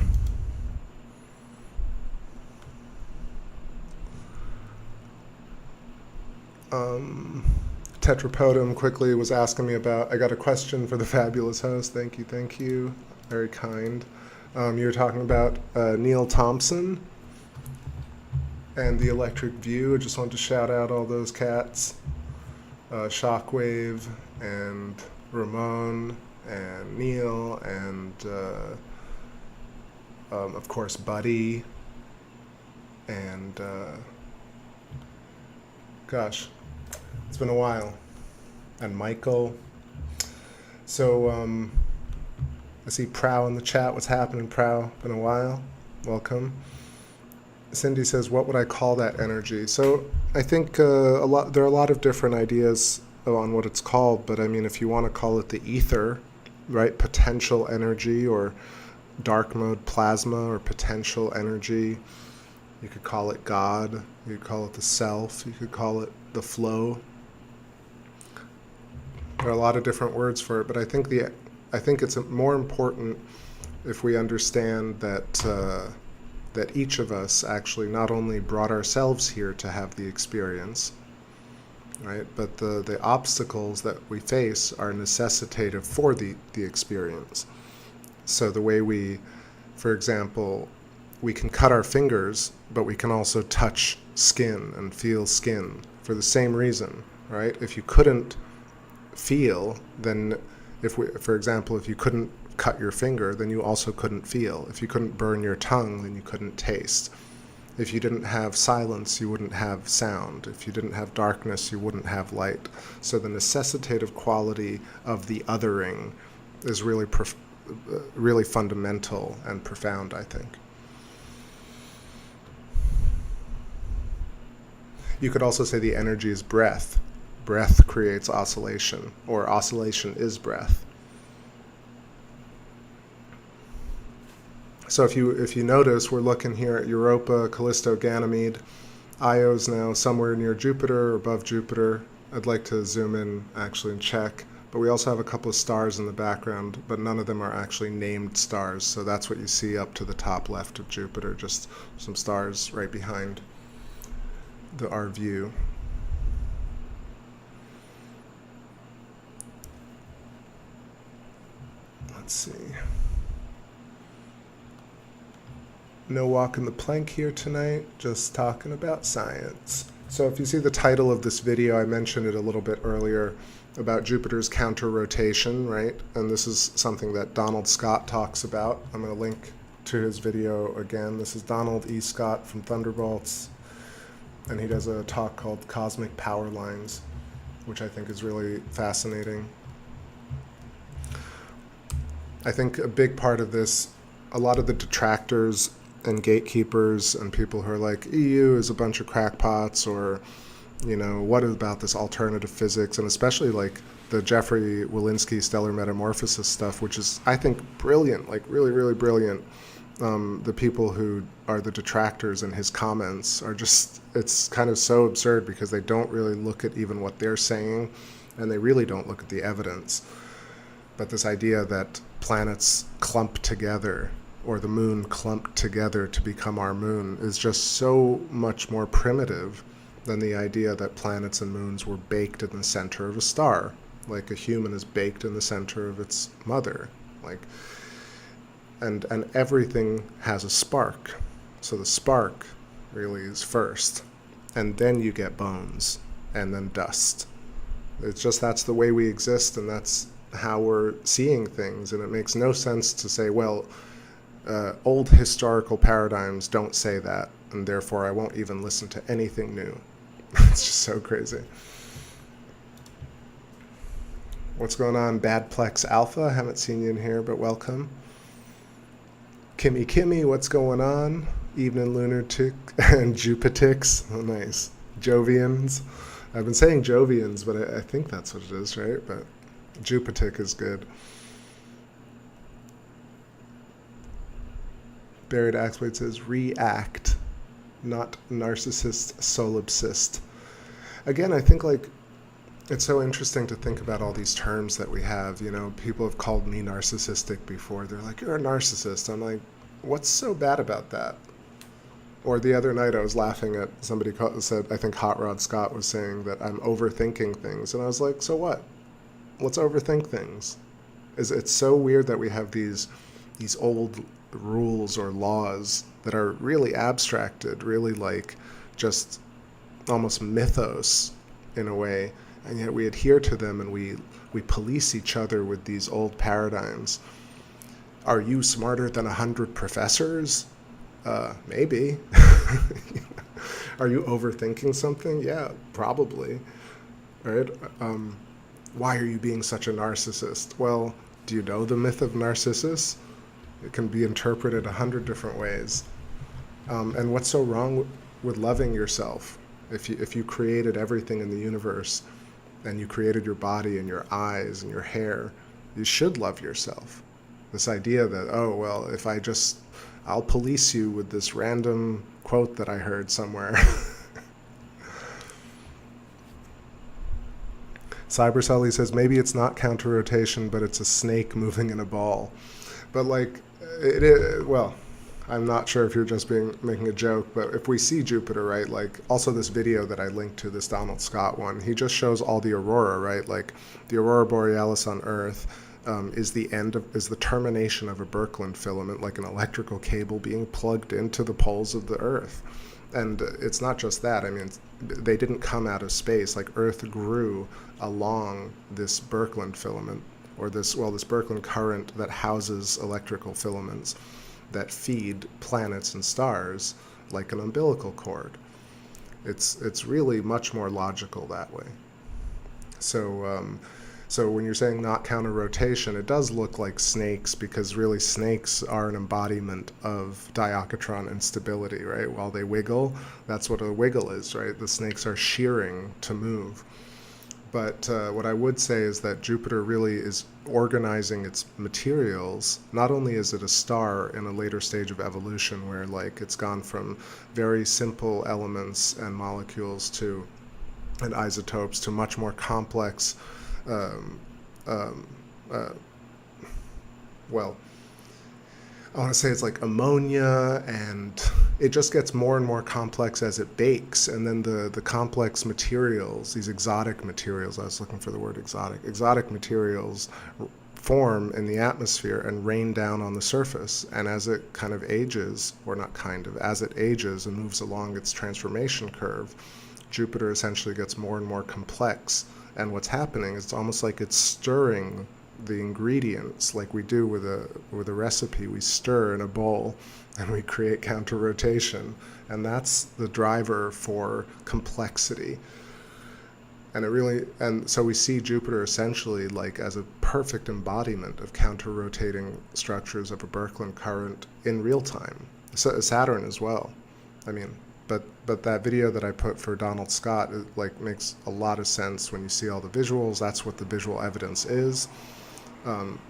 Tetrapodum quickly was asking me about, I got a question for the fabulous host. Thank you. Very kind. You were talking about Neil Thompson and the Electric View. I just wanted to shout out all those cats. Shockwave and Ramon and Neil, and of course Buddy, and gosh, it's been a while, and Michael. So I see Prow in the chat. What's happening, Prow? Been a while. Welcome. Cindy says, what would I call that energy? So I think there are a lot of different ideas on what it's called, but I mean, if you want to call it the ether, right, potential energy, or dark mode plasma, or potential energy, you could call it God, you could call it the self, you could call it the flow. There are a lot of different words for it, but I think it's more important if we understand that that each of us actually not only brought ourselves here to have the experience, right, but the obstacles that we face are necessitative for the experience. So the way we, for example, we can cut our fingers, but we can also touch skin and feel skin for the same reason, right? If you couldn't feel, then for example, if you couldn't cut your finger, then you also couldn't feel. If you couldn't burn your tongue, then you couldn't taste. If you didn't have silence, you wouldn't have sound. If you didn't have darkness, you wouldn't have light. So the necessitative quality of the othering is really really fundamental and profound, I think. You could also say the energy is breath. Breath creates oscillation, or oscillation is breath. So if you notice, we're looking here at Europa, Callisto, Ganymede. Io's now somewhere near Jupiter or above Jupiter. I'd like to zoom in actually and check. But we also have a couple of stars in the background, but none of them are actually named stars. So that's what you see up to the top left of Jupiter, just some stars right behind our view. Let's see. No walking the plank here tonight, just talking about science. So if you see the title of this video, I mentioned it a little bit earlier about Jupiter's counter-rotation, right? And this is something that Donald Scott talks about. I'm going to link to his video again. This is Donald E. Scott from Thunderbolts, and he does a talk called Cosmic Power Lines, which I think is really fascinating. I think a big part of this, a lot of the detractors and gatekeepers and people who are like, EU is a bunch of crackpots, or, you know, what about this alternative physics, and especially like the Jeffrey Walensky stellar metamorphosis stuff, which is, I think, brilliant, like really, really brilliant. The people who are the detractors in his comments are just, it's kind of so absurd because they don't really look at even what they're saying, and they really don't look at the evidence. But this idea that planets clump together, or the moon clumped together to become our moon, is just so much more primitive than the idea that planets and moons were baked in the center of a star, like a human is baked in the center of its mother. Like, and everything has a spark. So the spark really is first, and then you get bones, and then dust. It's just, that's the way we exist, and that's how we're seeing things. And it makes no sense to say, well, old historical paradigms don't say that, and therefore I won't even listen to anything new. It's just so crazy. What's going on, Badplex Alpha? Haven't seen you in here, but welcome. Kimmy, what's going on? Evening Lunatic and Jupitix. Oh, nice. Jovians. I've been saying Jovians, but I think that's what it is, right? But Jupitic is good. Buried Axblade says, react, not narcissist, solipsist. Again, I think, like, it's so interesting to think about all these terms that we have. You know, people have called me narcissistic before. They're like, you're a narcissist. I'm like, what's so bad about that? Or the other night I was laughing at somebody said, I think Hot Rod Scott was saying that I'm overthinking things. And I was like, so what? Let's overthink things. It's so weird that we have these old rules or laws that are really abstracted, really like just almost mythos in a way, and yet we adhere to them and we we police each other with these old paradigms. Are you smarter than 100 professors? Maybe. Are you overthinking something? Yeah, probably. Right? Why are you being such a narcissist? Well, do you know the myth of Narcissus? It can be interpreted 100 different ways. And what's so wrong with loving yourself? If you created everything in the universe, and you created your body and your eyes and your hair, you should love yourself. This idea that, oh, well, if I'll police you with this random quote that I heard somewhere. Cybersully says, maybe it's not counter-rotation, but it's a snake moving in a ball. But like, it is, well, I'm not sure if you're just making a joke, but if we see Jupiter, right, like, also this video that I linked to, this Donald Scott one, he just shows all the aurora, right, like the aurora borealis on Earth is the termination of a Birkeland filament, like an electrical cable being plugged into the poles of the Earth. And it's not just that, I mean, they didn't come out of space, like Earth grew along this Birkeland filament, or this Birkeland current that houses electrical filaments that feed planets and stars like an umbilical cord. It's really much more logical that way. So when you're saying not counter rotation, it does look like snakes, because really snakes are an embodiment of diachotron instability, right? While they wiggle, that's what a wiggle is, right? The snakes are shearing to move. But what I would say is that Jupiter really is organizing its materials. Not only is it a star in a later stage of evolution where like it's gone from very simple elements and molecules and isotopes to much more complex, well, I want to say it's like ammonia, and it just gets more and more complex as it bakes. And then the complex materials, these exotic materials, I was looking for the word exotic materials form in the atmosphere and rain down on the surface. And as it kind of ages, or not kind of, as it ages and moves along its transformation curve, Jupiter essentially gets more and more complex. And what's happening is it's almost like it's stirring the ingredients, like we do with a recipe. We stir in a bowl and we create counter rotation, and that's the driver for complexity. And so we see Jupiter essentially like as a perfect embodiment of counter rotating structures of a Birkeland current in real time. Saturn as well. I mean, but that video that I put for Donald Scott, it like makes a lot of sense when you see all the visuals. That's what the visual evidence is.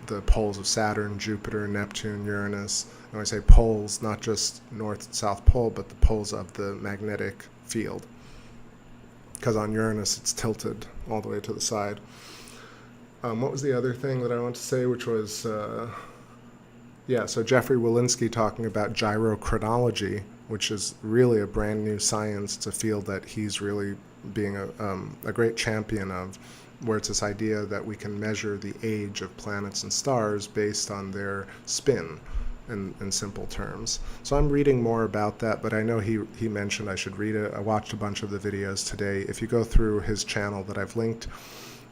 The poles of Saturn, Jupiter, Neptune, Uranus. And when I say poles, not just north and south pole, but the poles of the magnetic field. Because on Uranus, it's tilted all the way to the side. What was the other thing that I want to say, which was, so Jeffrey Walensky talking about gyrochronology, which is really a brand new science. It's a field that he's really being a great champion of, where it's this idea that we can measure the age of planets and stars based on their spin, in simple terms. So I'm reading more about that, but I know he mentioned I should read it. I watched a bunch of the videos today. If you go through his channel that I've linked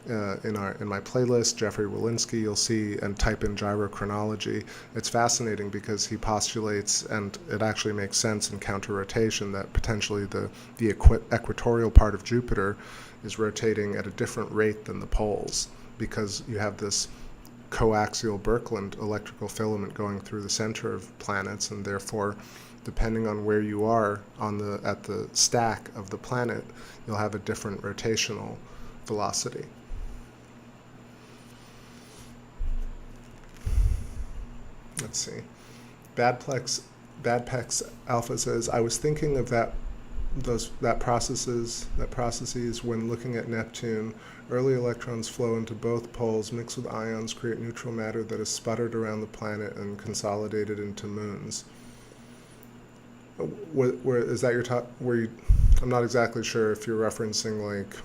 in my playlist, Jeffrey Walensky, you'll see, and type in gyrochronology. It's fascinating because he postulates, and it actually makes sense in counter rotation, that potentially the equatorial part of Jupiter is rotating at a different rate than the poles, because you have this coaxial Birkeland electrical filament going through the center of planets, and therefore, depending on where you are at the stack of the planet, you'll have a different rotational velocity. Let's see. Badpex Alpha says, I was thinking of that processes when looking at Neptune. Early electrons flow into both poles, mix with ions, create neutral matter that is sputtered around the planet and consolidated into moons. Where is that your top? I'm not exactly sure if you're referencing like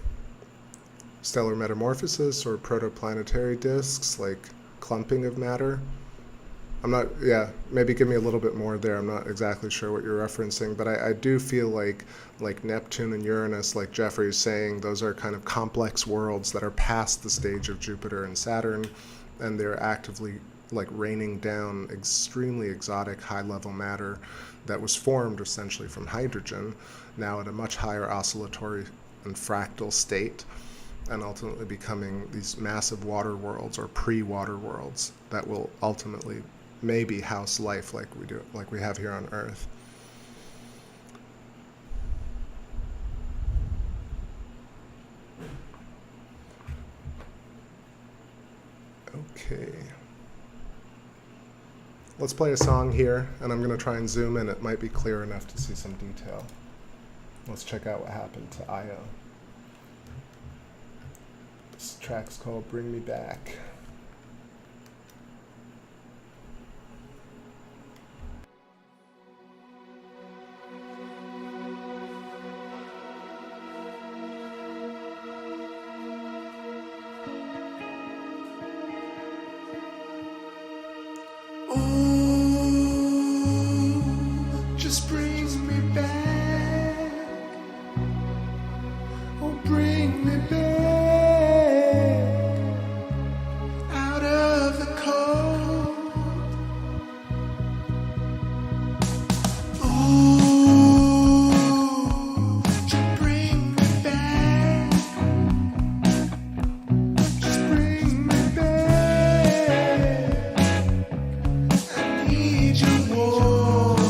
stellar metamorphosis or protoplanetary disks, like clumping of matter. I'm not, yeah, maybe give me a little bit more there. I'm not exactly sure what you're referencing, but I do feel like Neptune and Uranus, like Jeffrey is saying, those are kind of complex worlds that are past the stage of Jupiter and Saturn, and they're actively like raining down extremely exotic high-level matter that was formed essentially from hydrogen, now at a much higher oscillatory and fractal state, and ultimately becoming these massive water worlds or pre-water worlds that will ultimately maybe house life like we have here on Earth. Okay. Let's play a song here, and I'm going to try and zoom in. It might be clear enough to see some detail. Let's check out what happened to Io. This track's called Bring Me Back. Just bring me back. Oh, bring me back out of the cold. Ooh, just bring me back. Just bring me back. I need your warmth.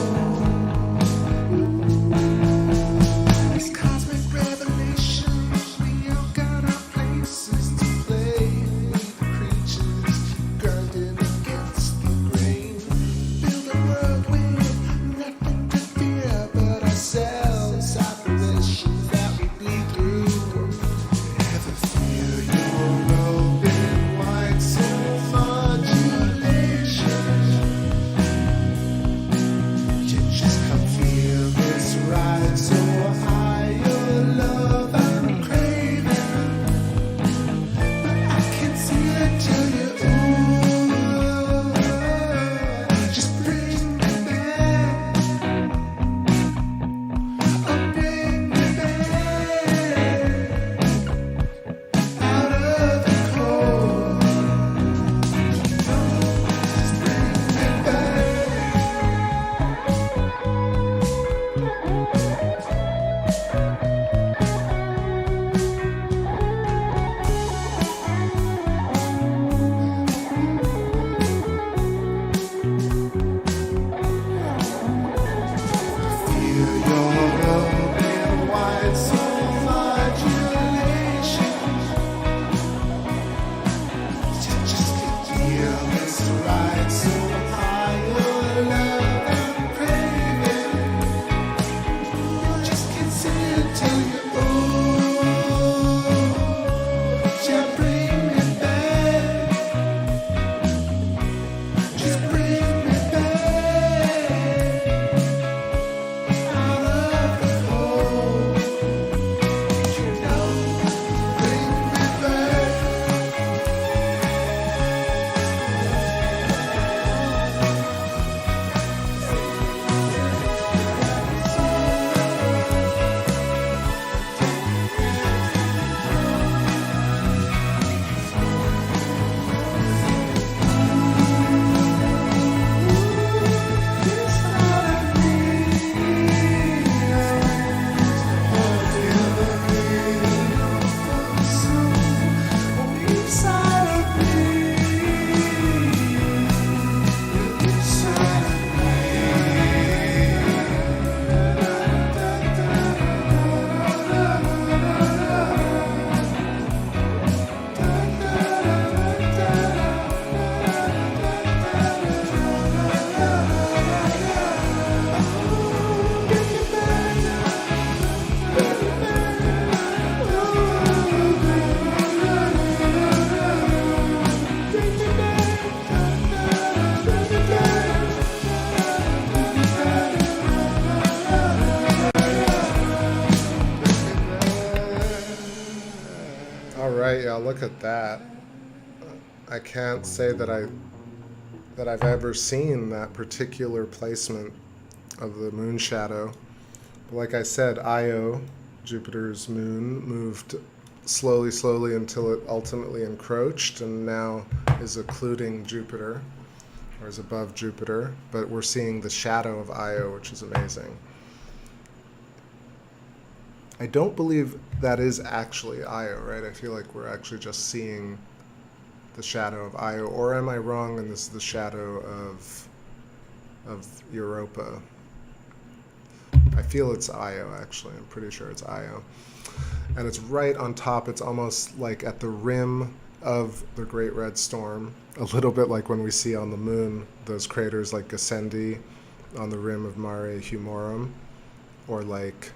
Right, yeah, look at that. I can't say that I that I've ever seen that particular placement of the moon shadow. Like I said, Io, Jupiter's moon, moved slowly until it ultimately encroached and now is occluding Jupiter, or is above Jupiter, but we're seeing the shadow of Io, which is amazing. I don't believe that is actually Io, right? I feel like we're actually just seeing the shadow of Io, or am I wrong and this is the shadow of Europa? I feel it's Io, actually. I'm pretty sure it's Io. And it's right on top. It's almost like at the rim of the Great Red Storm, a little bit like when we see on the moon those craters like Gassendi on the rim of Mare Humorum, or like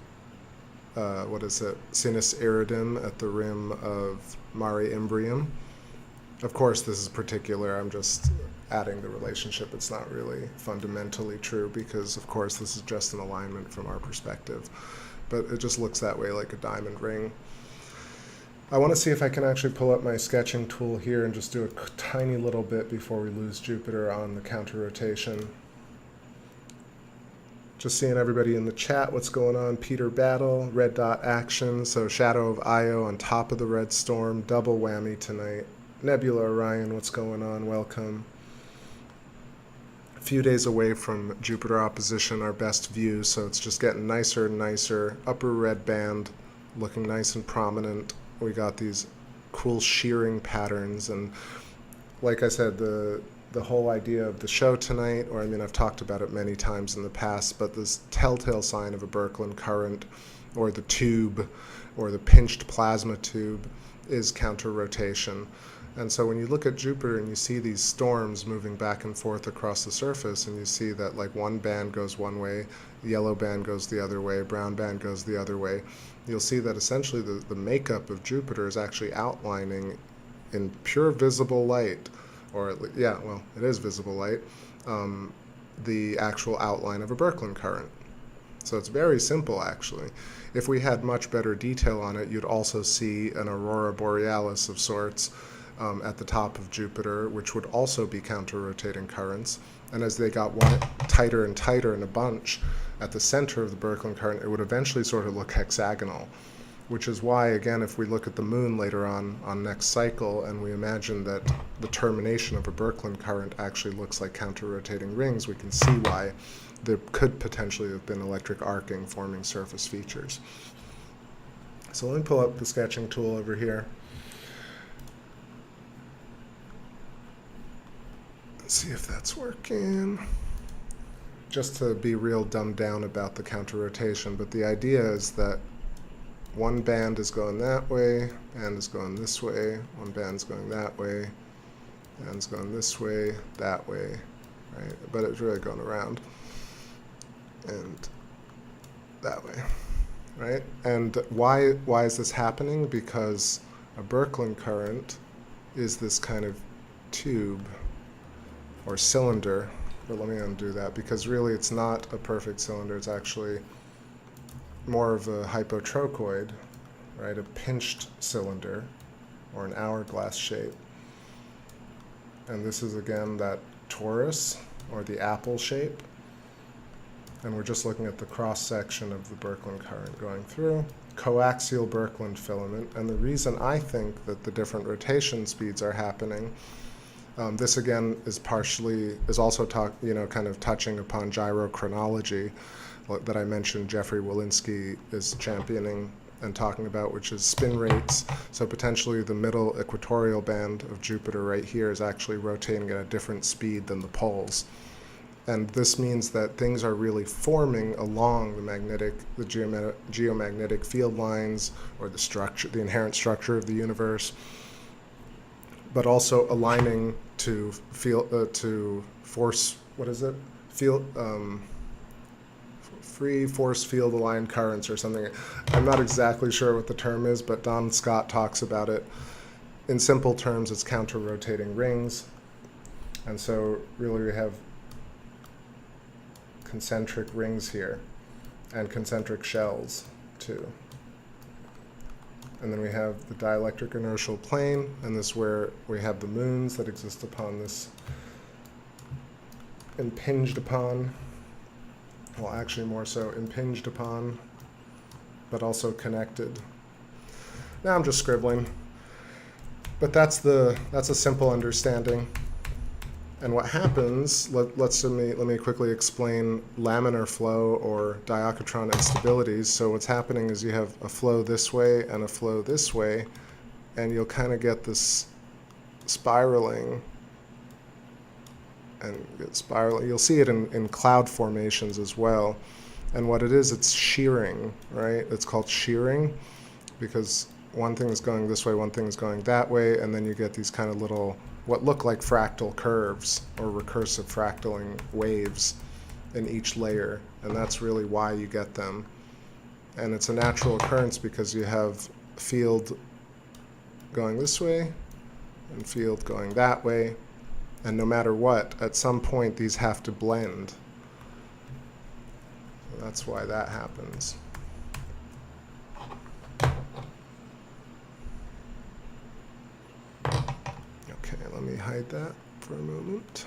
what is it, Sinus Iridum at the rim of Mare Imbrium. Of course, this is particular. I'm just adding the relationship. It's not really fundamentally true because, of course, this is just an alignment from our perspective. But it just looks that way, like a diamond ring. I want to see if I can actually pull up my sketching tool here and just do a tiny little bit before we lose Jupiter on the counter rotation. Just seeing everybody in the chat, what's going on. Peter Battle, red dot action, so shadow of Io on top of the red storm, double whammy tonight. Nebula Orion, what's going on? Welcome. A few days away from Jupiter opposition, our best view, so it's just getting nicer and nicer. Upper red band looking nice and prominent. We got these cool shearing patterns, and like I said, the whole idea of the show tonight, or I mean I've talked about it many times in the past, but this telltale sign of a Birkeland current, or the tube, or the pinched plasma tube, is counter rotation. And so when you look at Jupiter and you see these storms moving back and forth across the surface, and you see that like one band goes one way, yellow band goes the other way, brown band goes the other way, you'll see that essentially the makeup of Jupiter is actually outlining in pure visible light, or yeah, well, it is visible light, the actual outline of a Birkeland current. So it's very simple, actually. If we had much better detail on it, you'd also see an aurora borealis of sorts at the top of Jupiter, which would also be counter-rotating currents. And as they got tighter and tighter in a bunch at the center of the Birkeland current, it would eventually sort of look hexagonal, which is why, again, if we look at the moon later on next cycle, and we imagine that the termination of a Birkeland current actually looks like counter-rotating rings, we can see why there could potentially have been electric arcing forming surface features. So let me pull up the sketching tool over here. Let's see if that's working. Just to be real dumbed down about the counter rotation, but the idea is that one band is going that way, band is going this way, one band's going that way, band's going this way, that way, right? But it's really going around and that way, right? And why is this happening? Because a Birkeland current is this kind of tube or cylinder, but let me undo that, because really it's not a perfect cylinder. It's actually more of a hypotrochoid, right? A pinched cylinder or an hourglass shape. And this is again that torus or the apple shape. And we're just looking at the cross section of the Birkeland current going through. Coaxial Birkeland filament. And the reason I think that the different rotation speeds are happening, this again is also kind of touching upon gyrochronology that I mentioned Jeffrey Walensky is championing and talking about, which is spin rates. So potentially the middle equatorial band of Jupiter right here is actually rotating at a different speed than the poles. And this means that things are really forming along the geomagnetic field lines, or the structure, the inherent structure of the universe, but also aligning to force, what is it? Free force field aligned currents or something. I'm not exactly sure what the term is, but Don Scott talks about it. In simple terms, it's counter-rotating rings. And so really we have concentric rings here and concentric shells too. And then we have the dielectric inertial plane, and this is where we have the moons that exist upon this impinged upon, well, actually more so impinged upon, but also connected. Now I'm just scribbling, but that's a simple understanding. And what happens, let me quickly explain laminar flow or diachroton instabilities. So what's happening is you have a flow this way and a flow this way, and you'll kind of get this spiraling and spiraling. You'll see it in cloud formations as well. And what it is, it's shearing, right? It's called shearing because one thing is going this way, one thing is going that way, and then you get these kind of little, what look like fractal curves or recursive fractaling waves in each layer. And that's really why you get them. And it's a natural occurrence because you have field going this way and field going that way. And no matter what, at some point these have to blend. So that's why that happens. Okay, let me hide that for a moment.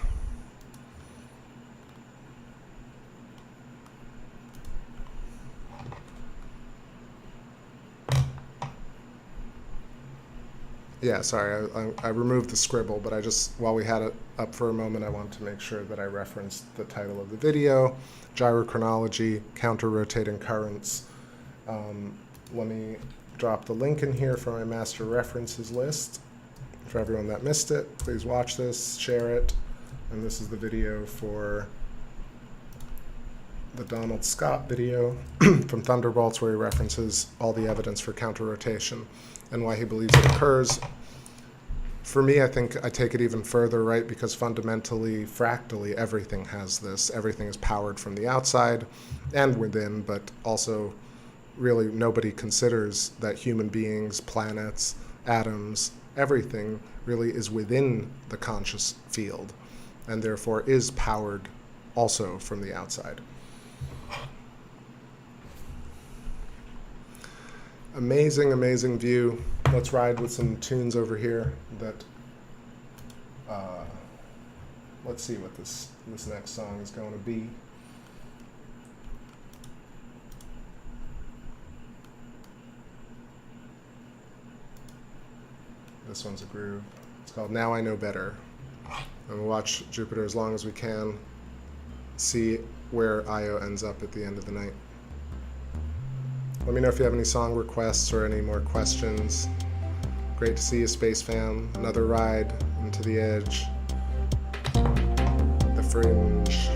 Yeah, sorry, I removed the scribble, but I just, while we had it up for a moment, I wanted to make sure that I referenced the title of the video, Gyrochronology, Counter-Rotating Currents. Let me drop the link in here for my master references list. For everyone that missed it, please watch this, share it, and this is the video for the Donald Scott video from Thunderbolts where he references all the evidence for counter-rotation and why he believes it occurs. For me, I think I take it even further, right? Because fundamentally, fractally, everything has this. Everything is powered from the outside and within, but also really nobody considers that human beings, planets, atoms, everything really is within the conscious field and therefore is powered also from the outside. Amazing, amazing view. Let's ride with some tunes over here that, let's see what this next song is going to be. This one's a groove. It's called Now I Know Better. And we'll watch Jupiter as long as we can, see where Io ends up at the end of the night. Let me know if you have any song requests or any more questions. Great to see you, Space Fam. Another ride into the edge. The fringe.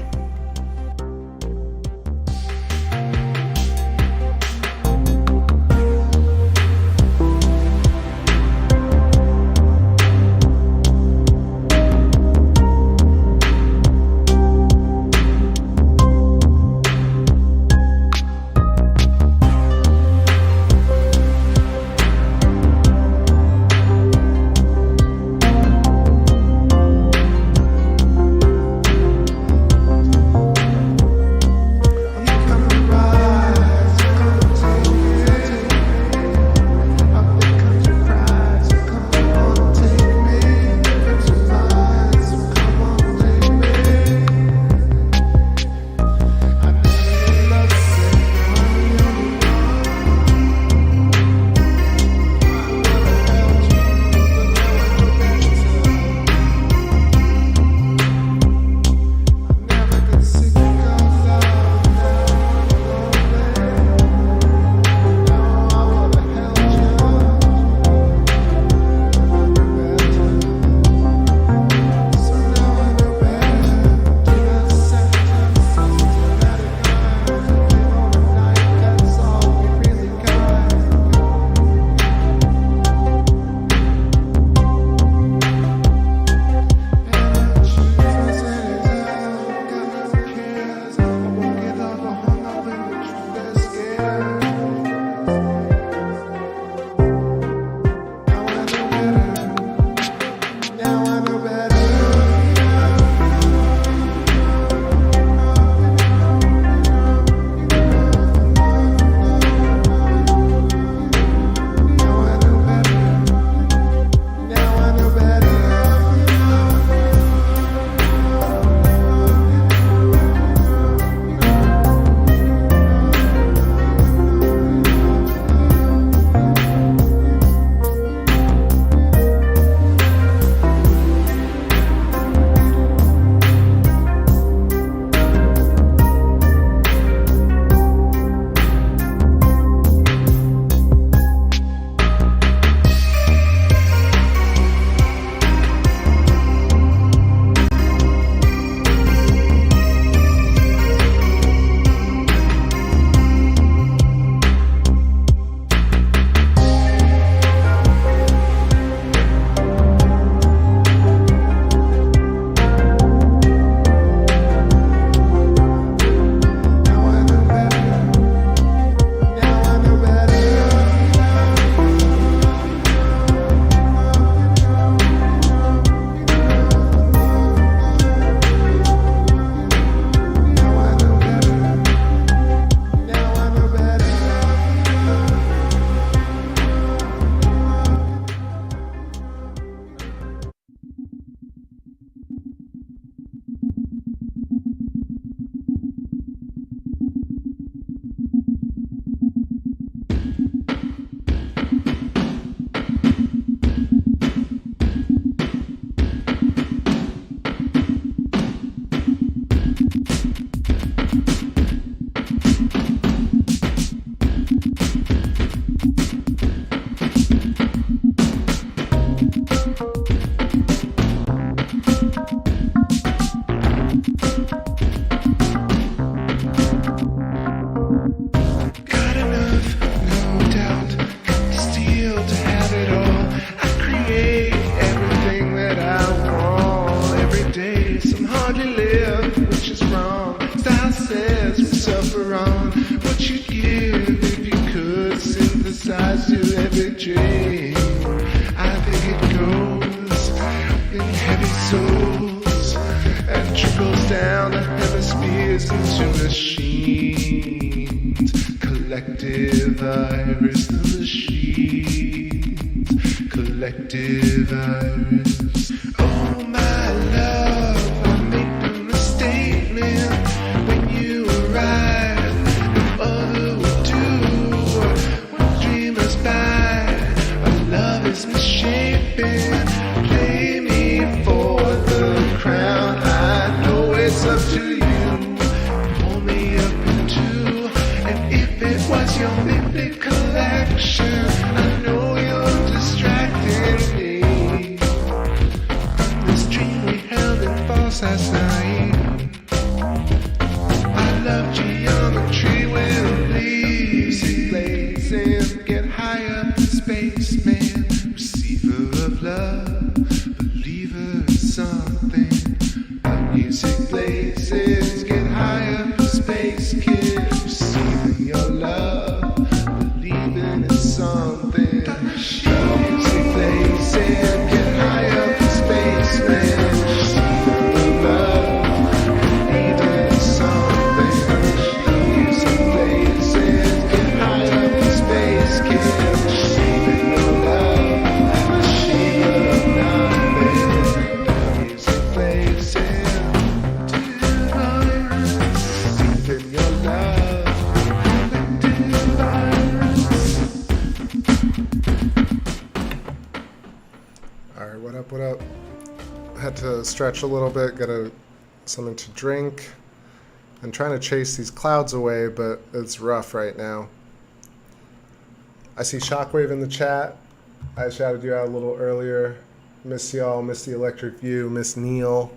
spheres into machines. Collective iris, the machines. Collective iris. Oh my love, I'm making a statement when you arrive. No other will do. When dreamers by, our love is misshapen. Play me for the crown. I know it's up to you. Pull me up in two. And if it was your mythic collection, I know you're distracting me. This dream we held in false last night. I love geometry when leaves it blazing. Get high up in space, man. Receiver of love, believer in something. The music blazes. Get high up in space, kid. Receiving your love, believing in something. The music blazes. Get high up in space, man. Receiving your love, believing in something. The music blazes. Get high up in space, kid. Receiving your love, machine of nothing. The music blazes. Receiving your love, collective virus. Alright, what up, what up? Had to stretch a little bit, something to drink. I'm trying to chase these clouds away, but it's rough right now. I see Shockwave in the chat. I shouted you out a little earlier. Miss y'all, miss the Electric View, miss Neil,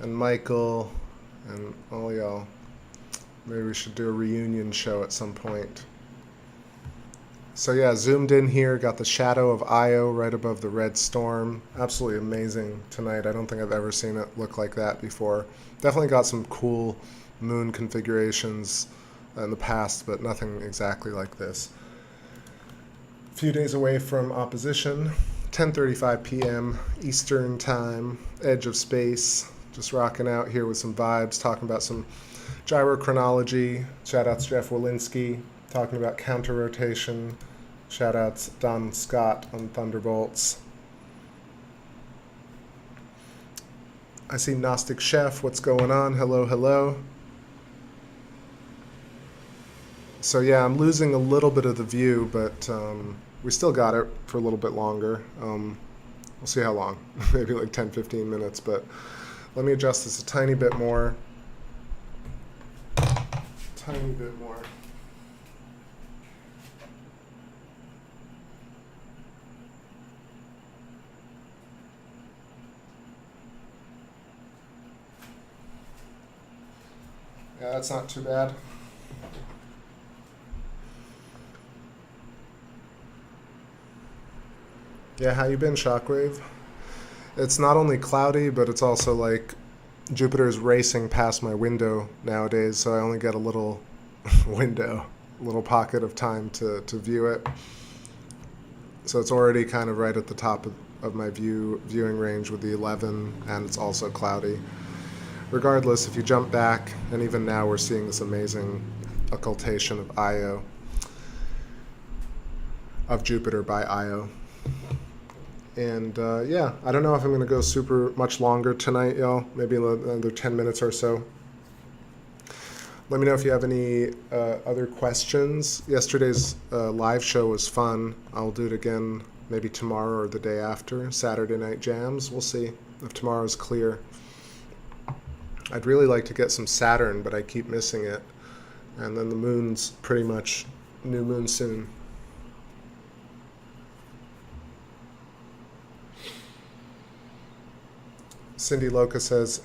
and Michael, and all y'all. Maybe we should do a reunion show at some point. So yeah, zoomed in here, got the shadow of Io right above the red storm. Absolutely amazing tonight. I don't think I've ever seen it look like that before. Definitely got some cool moon configurations in the past, but nothing exactly like this. A few days away from opposition, 10:35 p.m. Eastern Time, edge of space. Just rocking out here with some vibes, talking about some gyrochronology. Shout outs Jeff Walensky, talking about counter rotation. Shout outs Don Scott on Thunderbolts. I see Gnostic Chef, what's going on? Hello, hello. So yeah, I'm losing a little bit of the view, but we still got it for a little bit longer. We'll see how long, maybe like 10-15 minutes, but let me adjust this a tiny bit more. Tiny bit more. Yeah, that's not too bad. Yeah, how you been, Shockwave? It's not only cloudy, but it's also like Jupiter's racing past my window nowadays, so I only get a little window, a little pocket of time to view it. So it's already kind of right at the top of my viewing range with the 11, and it's also cloudy. Regardless, if you jump back, and even now we're seeing this amazing occultation of Io, of Jupiter by Io. And yeah, I don't know if I'm going to go super much longer tonight, y'all. Maybe another 10 minutes or so. Let me know if you have any other questions. Yesterday's live show was fun. I'll do it again maybe tomorrow or the day after. Saturday Night Jams. We'll see if tomorrow's clear. I'd really like to get some Saturn, but I keep missing it. And then the moon's pretty much new moon soon. Cindy Loca says,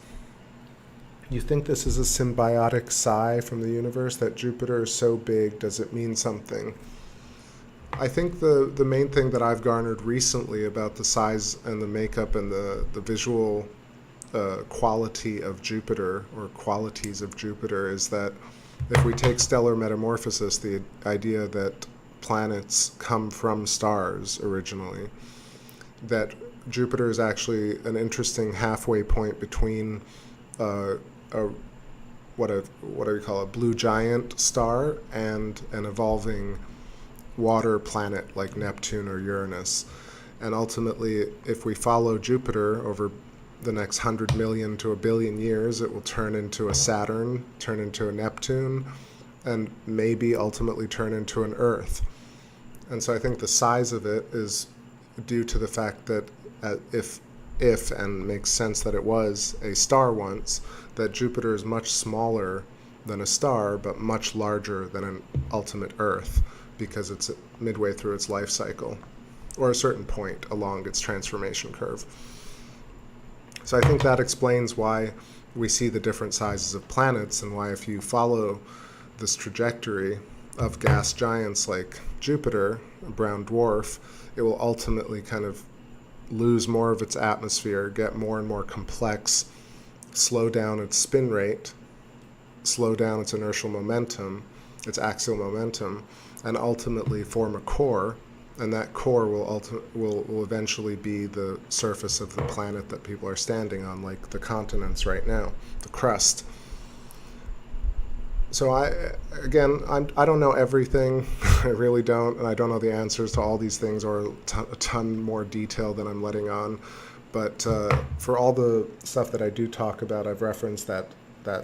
you think this is a symbiotic sigh from the universe, that Jupiter is so big, does it mean something? I think the main thing that I've garnered recently about the size and the makeup and the visual quality of Jupiter, or qualities of Jupiter, is that if we take stellar metamorphosis, the idea that planets come from stars originally, that Jupiter is actually an interesting halfway point between a what do you call a blue giant star and an evolving water planet like Neptune or Uranus. And ultimately, if we follow Jupiter over the next 100 million to a billion years, it will turn into a Saturn, turn into a Neptune, and maybe ultimately turn into an Earth. And so I think the size of it is due to the fact that if and makes sense that it was a star once, that Jupiter is much smaller than a star, but much larger than an ultimate Earth, because it's midway through its life cycle, or a certain point along its transformation curve. So I think that explains why we see the different sizes of planets, and why if you follow this trajectory of gas giants like Jupiter, a brown dwarf, it will ultimately kind of lose more of its atmosphere, get more and more complex, slow down its spin rate, slow down its inertial momentum, its axial momentum, and ultimately form a core, and that core will eventually be the surface of the planet that people are standing on, like the continents right now, the crust. So I don't know everything. I really don't, and I don't know the answers to all these things, or a ton more detail than I'm letting on. But for all the stuff that I do talk about, I've referenced that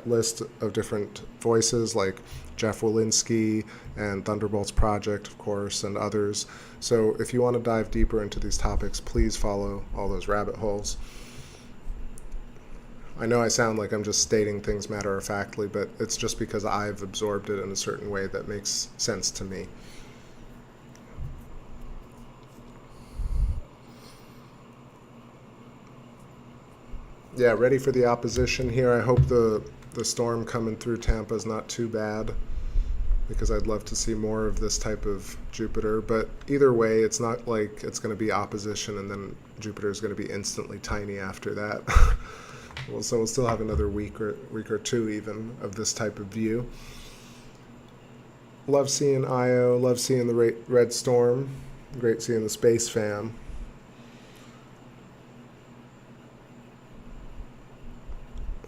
list of different voices, like Jeff Walensky and Thunderbolts Project, of course, and others. So if you want to dive deeper into these topics, please follow all those rabbit holes. I know I sound like I'm just stating things matter-of-factly, but it's just because I've absorbed it in a certain way that makes sense to me. Yeah, ready for the opposition here. I hope the storm coming through Tampa is not too bad, because I'd love to see more of this type of Jupiter. But either way, it's not like it's going to be opposition and then Jupiter is going to be instantly tiny after that. So we'll still have another week or two even of this type of view. Love seeing Io, love seeing the red storm, great seeing the space fam.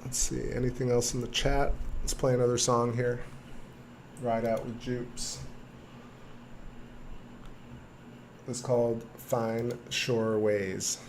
Let's see, anything else in the chat? Let's play another song here. Ride Out with Jupes. It's called Fine Shore Ways.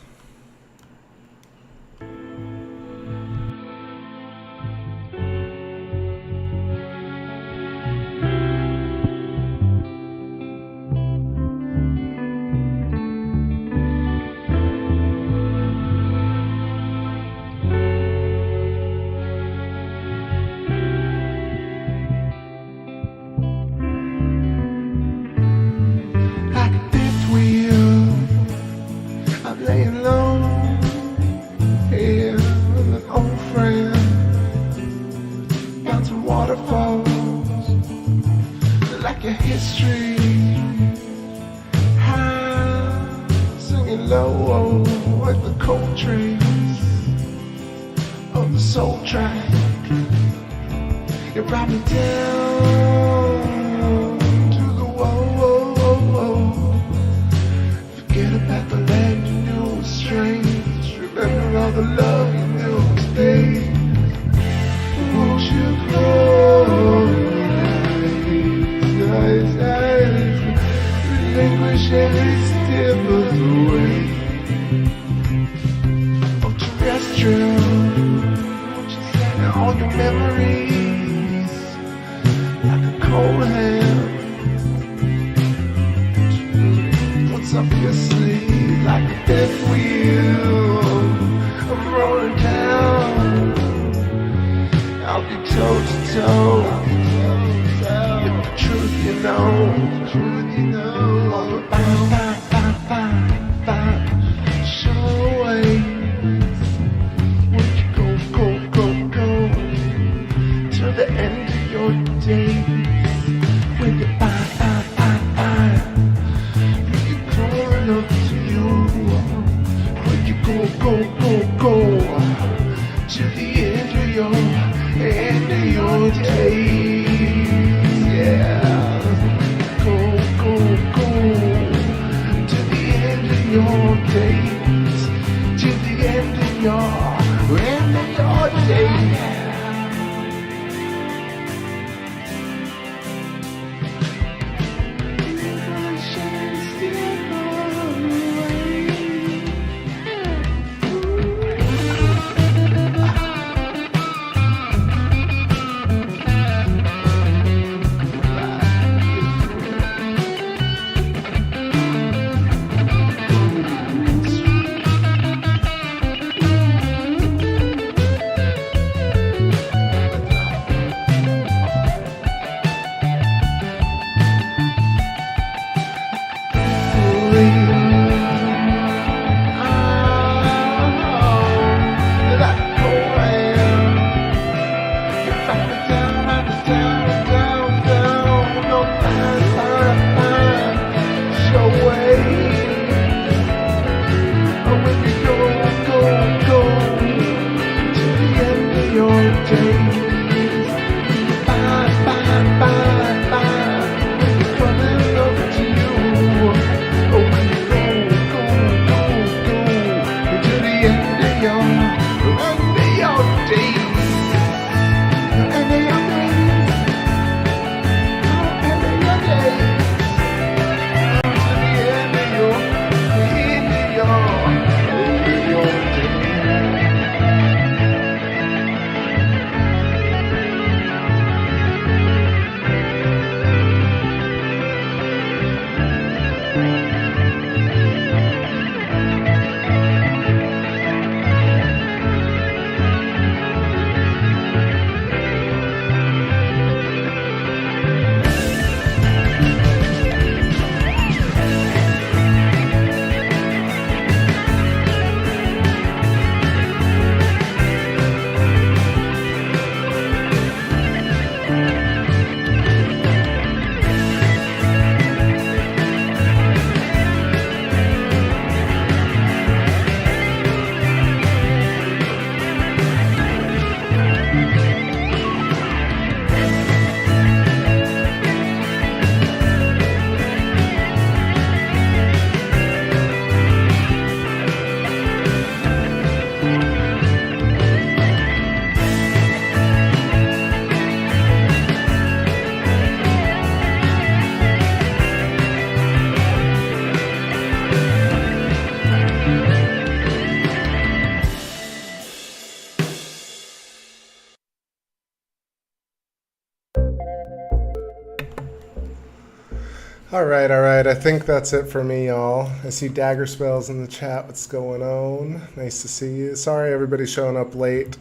All right. I think that's it for me, y'all. I see Dagger Spells in the chat. What's going on? Nice to see you. Sorry, everybody showing up late.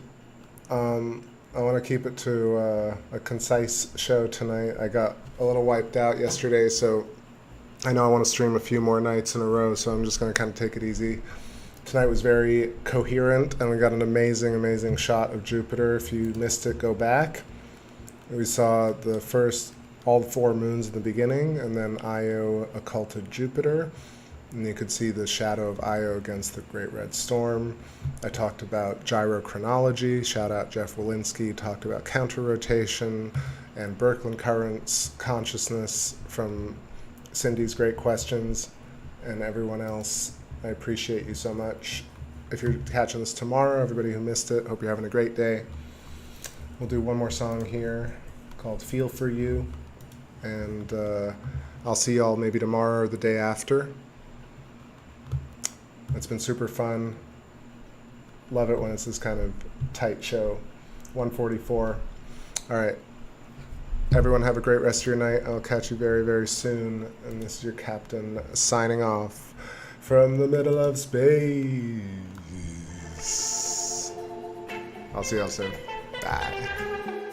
I want to keep it to a concise show tonight. I got a little wiped out yesterday, so I know I want to stream a few more nights in a row, so I'm just going to kind of take it easy. Tonight was very coherent, and we got an amazing shot of Jupiter. If you missed it, go back. We saw all 4 moons in the beginning, and then Io occulted Jupiter. And you could see the shadow of Io against the Great Red Storm. I talked about gyrochronology. Shout out Jeff Walensky. Talked about counter-rotation and Birkeland currents, consciousness from Cindy's great questions, and everyone else. I appreciate you so much. If you're catching this tomorrow, everybody who missed it, hope you're having a great day. We'll do one more song here called Feel For You. And I'll see y'all maybe tomorrow or the day after. It's been super fun. Love it when it's this kind of tight show. 1:44. All right. Everyone have a great rest of your night. I'll catch you very soon. And this is your captain signing off from the middle of space. I'll see y'all soon. Bye.